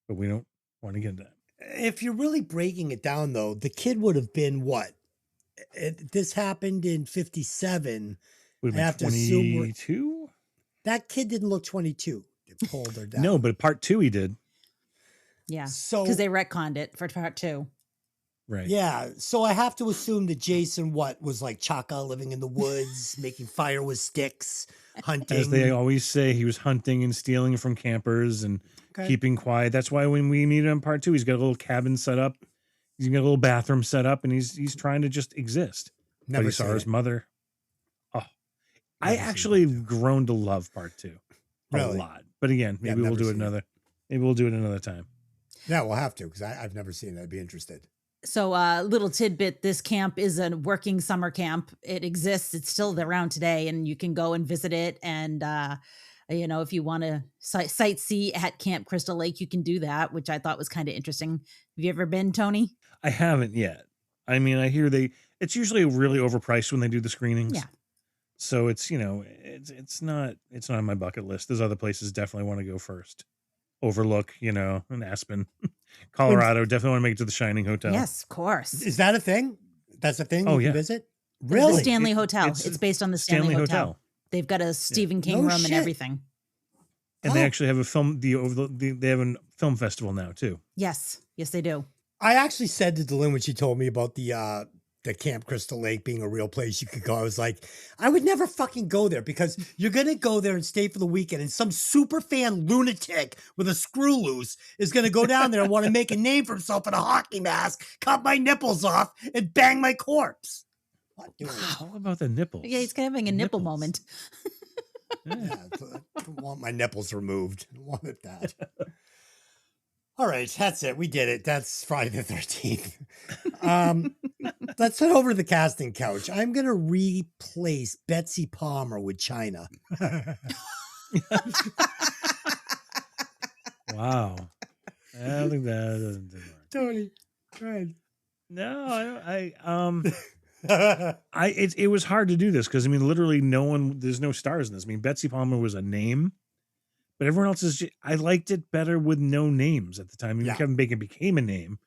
but we don't want to get into that. If you're really breaking it down though, the kid would have been what? This happened in 57. Would have been 22? That kid didn't look 22. They pulled her down. No, but part 2 he did. Yeah. So because they retconned it for part 2. Right. Yeah. So I have to assume that Jason, was like Chaka, living in the woods, making fire with sticks, hunting. As they always say, he was hunting and stealing from campers and keeping quiet. That's why when we meet him in part 2, he's got a little cabin set up. He's got a little bathroom set up, and he's trying to just exist. Never but he saw his mother. Oh, I Never actually grown to love part 2 a lot. But again, maybe we'll do it another. Maybe we'll do it another time. Yeah, we'll have to, because I've never seen it. I'd be interested. So little tidbit, this camp is a working summer camp. It exists. It's still around today, and you can go and visit it. And, if you want to sightsee at Camp Crystal Lake, you can do that, which I thought was kind of interesting. Have you ever been, Tony? I haven't yet. I mean, I hear it's usually really overpriced when they do the screenings. Yeah. So it's, it's not on my bucket list. There's other places definitely want to go first. Overlook, in Aspen, Colorado. Definitely want to make it to the Shining Hotel. Yes, of course. Is that a thing? That's a thing you can visit? The Really? Stanley Hotel. It's based on the Stanley Hotel. They've got a Stephen King room and everything. And they actually have a film. They have a film festival now too. Yes, they do. I actually said to Delyn when she told me about the Camp Crystal Lake being a real place you could go. I was like, I would never fucking go there because you're gonna go there and stay for the weekend, and some super fan lunatic with a screw loose is gonna go down there and want to make a name for himself in a hockey mask, cut my nipples off, and bang my corpse. Not doing it. How about the nipples? Yeah, he's having a nipple moment. Yeah, I don't want my nipples removed. I don't want it that. All right, that's it. We did it. That's Friday the 13th. Let's head over to the casting couch. I'm going to replace Betsy Palmer with China. Wow. I don't think that doesn't work. Tony, go ahead. No, it was hard to do this because, I mean, literally there's no stars in this. I mean, Betsy Palmer was a name. But everyone else I liked it better with no names at the time. I mean, Kevin Bacon became a name.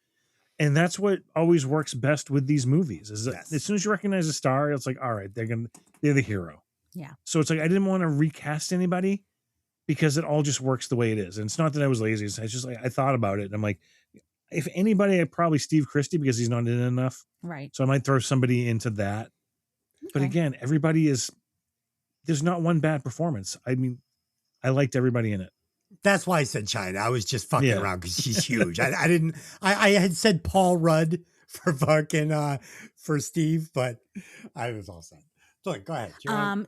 And that's what always works best with these movies is that as soon as you recognize a star, it's like, all right, they're the hero. Yeah. So it's like, I didn't want to recast anybody because it all just works the way it is. And it's not that I was lazy. It's just like, I thought about it and I'm like, if anybody, I'd probably Steve Christie because he's not in enough. Right. So I might throw somebody into that. Okay. But again, there's not one bad performance. I mean, I liked everybody in it. That's why I said China. I was just fucking around because she's huge. I had said Paul Rudd for fucking for Steve, but I was all set. So go ahead.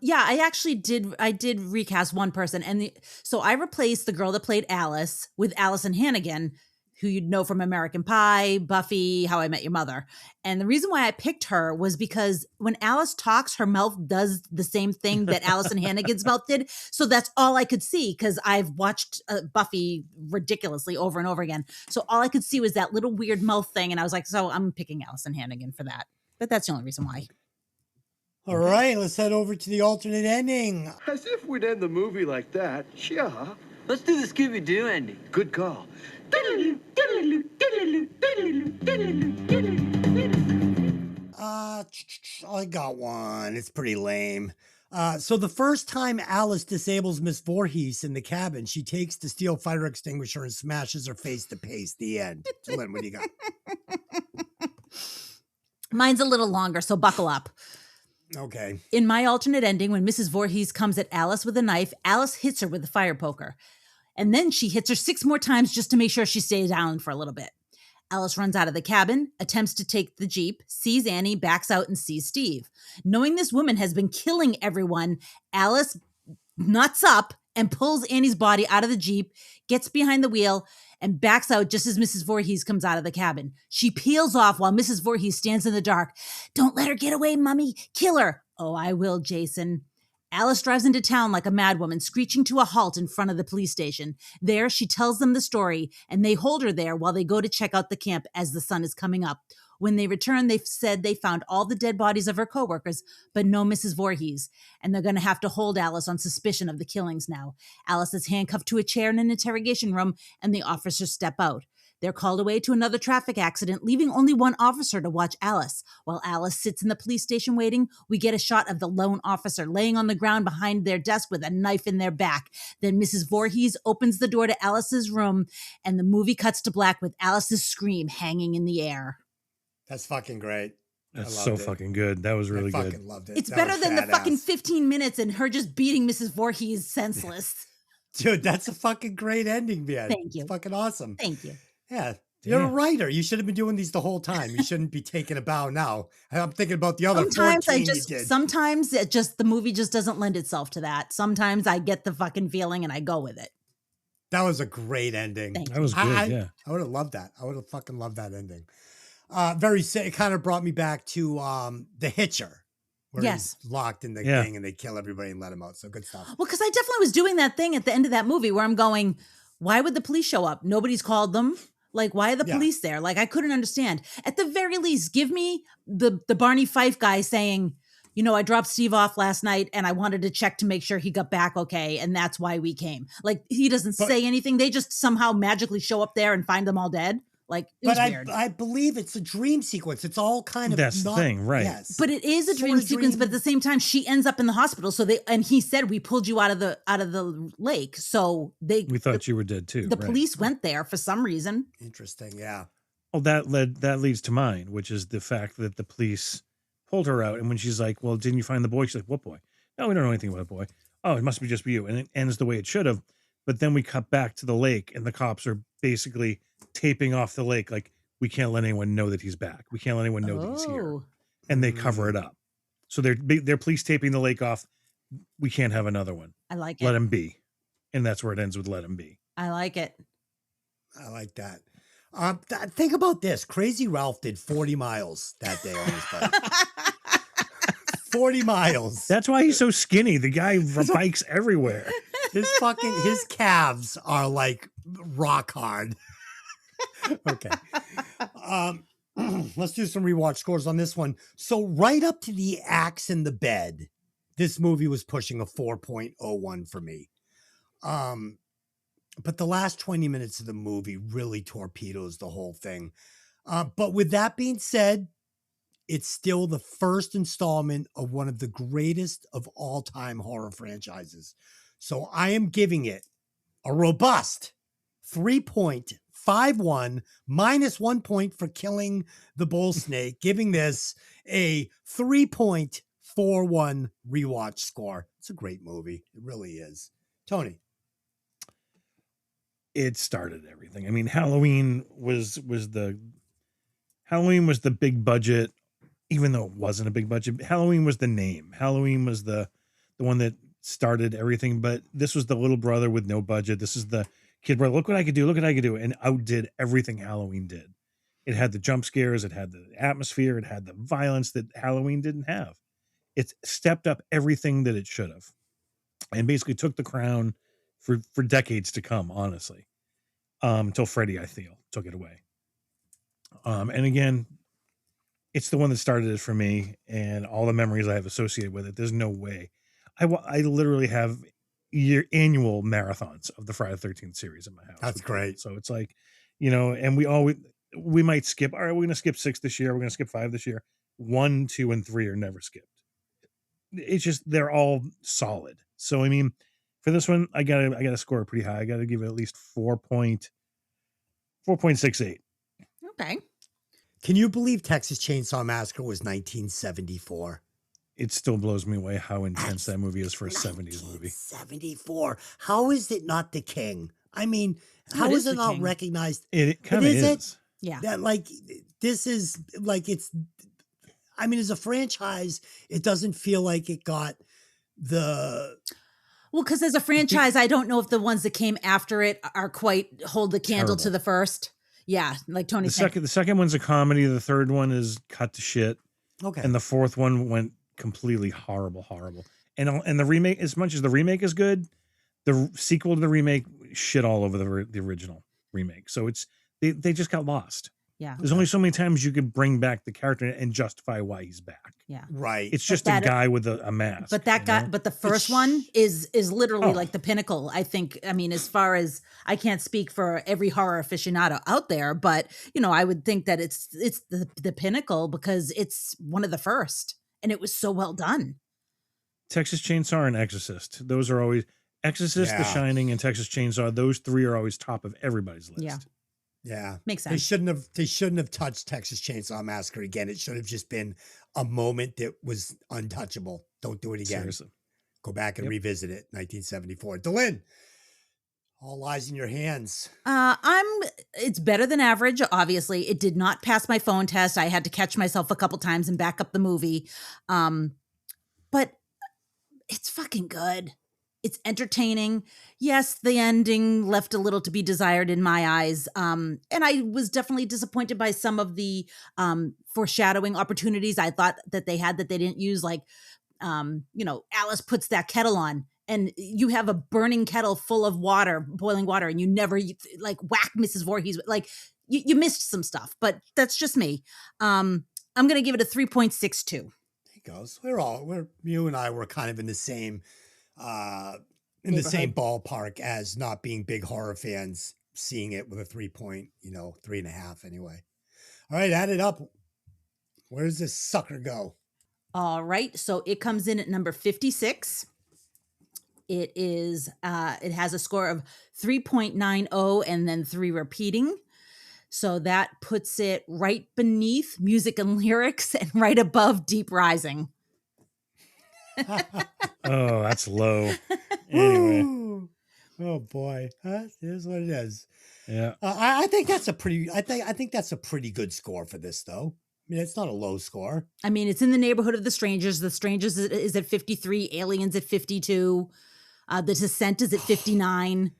Yeah, I actually did recast one person, and so I replaced the girl that played Alice with Allison Hannigan, who you'd know from American Pie, Buffy, How I Met Your Mother. And the reason why I picked her was because when Alice talks, her mouth does the same thing that Allison Hannigan's mouth did. So that's all I could see because I've watched Buffy ridiculously over and over again. So all I could see was that little weird mouth thing. And I was like, so I'm picking Allison Hannigan for that. But that's the only reason why. All right, let's head over to the alternate ending. As if we'd end the movie like that. Sure. Let's do the Scooby-Doo ending. Good call. I got one. It's pretty lame. So the first time Alice disables Miss Voorhees in the cabin, she takes the steel fire extinguisher and smashes her face to paste. The end. So Lynn, what do you got? Mine's a little longer, so buckle up. Okay. In my alternate ending, when Mrs. Voorhees comes at Alice with a knife, Alice hits her with a fire poker. And then she hits her 6 more times just to make sure she stays down for a little bit. Alice runs out of the cabin, attempts to take the Jeep, sees Annie, backs out, and sees Steve. Knowing this woman has been killing everyone, Alice nuts up and pulls Annie's body out of the Jeep, gets behind the wheel, and backs out just as Mrs. Voorhees comes out of the cabin. She peels off while Mrs. Voorhees stands in the dark. "Don't let her get away, Mummy. Kill her." "Oh, I will, Jason." Alice drives into town like a madwoman, screeching to a halt in front of the police station. There, she tells them the story, and they hold her there while they go to check out the camp as the sun is coming up. When they return, they've said they found all the dead bodies of her coworkers, but no Mrs. Voorhees, and they're going to have to hold Alice on suspicion of the killings now. Alice is handcuffed to a chair in an interrogation room, and the officers step out. They're called away to another traffic accident, leaving only one officer to watch Alice. While Alice sits in the police station waiting, we get a shot of the lone officer laying on the ground behind their desk with a knife in their back. Then Mrs. Voorhees opens the door to Alice's room, and the movie cuts to black with Alice's scream hanging in the air. That's fucking great. That's so fucking good. That was really good. I fucking loved it. It's better than the fucking 15 minutes and her just beating Mrs. Voorhees senseless. Dude, that's a fucking great ending, man. Thank you. It's fucking awesome. Thank you. Yeah. You're a writer. You should have been doing these the whole time. You shouldn't be taking a bow now. I'm thinking about the other 14 you did. Sometimes the movie just doesn't lend itself to that. Sometimes I get the fucking feeling and I go with it. That was a great ending. That was good, yeah. I would have loved that. I would have fucking loved that ending. It kind of brought me back to The Hitcher. Where he's locked in the thing and they kill everybody and let him out. So good stuff. Well, because I definitely was doing that thing at the end of that movie where I'm going, why would the police show up? Nobody's called them. Like, why are the police there? Like, I couldn't understand. At the very least, give me the Barney Fife guy saying, you know, I dropped Steve off last night and I wanted to check to make sure he got back okay. And that's why we came. Like, he doesn't say anything. They just somehow magically show up there and find them all dead. Like, it was weird. I believe it's a dream sequence. It's all kind of that's the thing, right? Yes. But it is a dream sequence. But at the same time, she ends up in the hospital. So he said, we pulled you out of the lake. So we thought you were dead too. The police went there for some reason. Interesting, yeah. Oh, that leads to mine, which is the fact that the police pulled her out, and when she's like, "Well, didn't you find the boy?" She's like, "What boy? No, we don't know anything about the boy. Oh, it must be just you." And it ends the way it should have. But then we cut back to the lake, and the cops are basically taping off the lake, like, we can't let anyone know that he's back. We can't let anyone know that he's here. And they cover it up. So they're police taping the lake off. We can't have another one. I like it. Let him be. And that's where it ends with let him be. I like it. I like that. Think about this. Crazy Ralph did 40 miles that day on his bike. 40 miles. That's why he's so skinny. The guy bikes everywhere. His calves are like rock hard. Okay. Let's do some rewatch scores on this one. So right up to the axe in the bed, this movie was pushing a 4.01 for me. But the last 20 minutes of the movie really torpedoes the whole thing. But with that being said, it's still the first installment of one of the greatest of all time horror franchises. So I am giving it a robust 3.51 minus 1 point for killing the bull snake, giving this a 3.41 rewatch score. It's a great movie. It really is. Tony. It started everything. I mean, Halloween was the big budget, even though it wasn't a big budget. Halloween was the name. Halloween was the one that started everything, but this was the little brother with no budget. This is the kid brother. Look what I could do. Look what I could do. And outdid everything Halloween did. It had the jump scares. It had the atmosphere. It had the violence that Halloween didn't have. It stepped up everything that it should have and basically took the crown for decades to come, honestly, until Freddy, I feel, took it away. And again, it's the one that started it for me and all the memories I have associated with it. There's no way. I literally have annual marathons of the Friday the 13th series in my house. That's great. So it's like, and we might skip. All right, we're going to skip 6 this year. We're going to skip 5 this year. 1, 2, and 3 are never skipped. It's just, they're all solid. So, I mean, for this one, I gotta score it pretty high. I got to give it at least 4.68. Okay. Can you believe Texas Chainsaw Massacre was 1974? It still blows me away how intense that movie is for a 70s movie. 74. How is it not the king? I mean, how is it not recognized? It kind of is. Yeah. That, like, this is like, it's, I mean, as a franchise, it doesn't feel like it got the... Well, because as a franchise, I don't know if the ones that came after it are quite hold the candle to the first. Yeah, like Tony said. The second one's a comedy. The third one is cut to shit. Okay. And the fourth one went completely horrible. And the remake, as much as the remake is good, the sequel to the remake shit all over the original remake. So they just got lost. Yeah. There's only so many times you could bring back the character and justify why he's back. Yeah. Right. It's just a guy with a mask. But that guy, but the first one is literally like the pinnacle. I think, I mean, as far as I can't speak for every horror aficionado out there, but I would think that it's the pinnacle because it's one of the first and it was so well done. Texas Chainsaw and Exorcist. Those are always Exorcist, The Shining, and Texas Chainsaw. Those 3 are always top of everybody's list. Yeah. Yeah. Makes sense. They shouldn't have touched Texas Chainsaw Massacre again. It should have just been a moment that was untouchable. Don't do it again. Seriously. Go back and revisit it. 1974. Delynn, all lies in your hands. It's better than average. Obviously, it did not pass my phone test. I had to catch myself a couple times and back up the movie. But it's fucking good. It's entertaining. Yes, the ending left a little to be desired in my eyes. And I was definitely disappointed by some of the foreshadowing opportunities I thought that they had that they didn't use. Like, Alice puts that kettle on and you have a burning kettle full of water, boiling water, and you never like whack Mrs. Voorhees. Like, you missed some stuff, but that's just me. I'm going to give it a 3.62. There he goes. You and I were kind of in the same the same ballpark as not being big horror fans, seeing it with a 3.5 anyway. All right, add it up. Where does this sucker go? All right, so it comes in at number 56. It is it has a score of 3.90 and then 3 repeating. So that puts it right beneath Music and Lyrics and right above Deep Rising. Oh, that's low. Anyway. Oh boy, it is what it is. Yeah, I think that's a pretty. I think that's a pretty good score for this, though. I mean, it's not a low score. I mean, it's in the neighborhood of The Strangers. The Strangers is at 53. Aliens at 52. The Descent is at 59.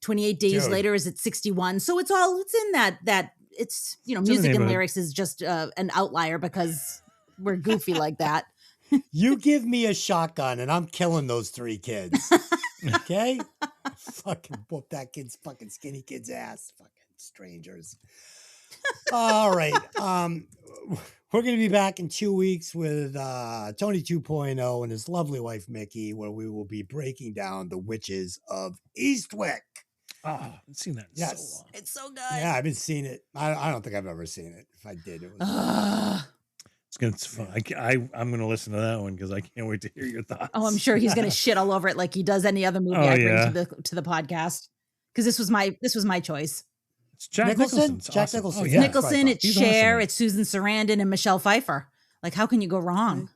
28 Days Later is at 61. So it's in that. It's Music and Lyrics is just an outlier because we're goofy like that. You give me a shotgun and I'm killing those 3 kids. Okay? Fucking whoop that fucking skinny kid's ass. Fucking strangers. All right. We're going to be back in 2 weeks with Tony 2.0 and his lovely wife, Mikki, where we will be breaking down The Witches of Eastwick. Oh, I haven't seen that in so long. It's so good. Yeah, I've been seeing it. I don't think I've ever seen it. If I did, it was... It's fun. I'm going to listen to that one because I can't wait to hear your thoughts. Oh, I'm sure he's going to shit all over it like he does any other movie I bring to the podcast. Because this was my choice. It's Jack Nicholson. Jack awesome. Nicholson. Oh, It's yeah. Nicholson. It's Cher. Awesome. It's Susan Sarandon and Michelle Pfeiffer. Like, how can you go wrong?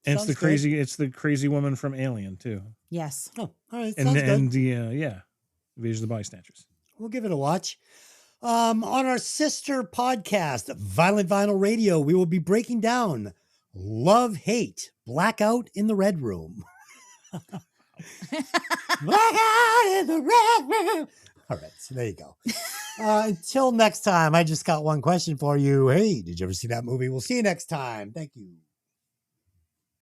And Sounds it's the crazy woman from Alien too. Yes. Oh, all right. And Sounds good. Invasion of the Bystanders. We'll give it a watch. On our sister podcast, Violent Vinyl Radio, we will be breaking down Love, Hate, Blackout in the Red Room. Blackout in the Red Room. All right, so there you go. Until next time, I just got one question for you. Hey, did you ever see that movie? We'll see you next time. Thank you.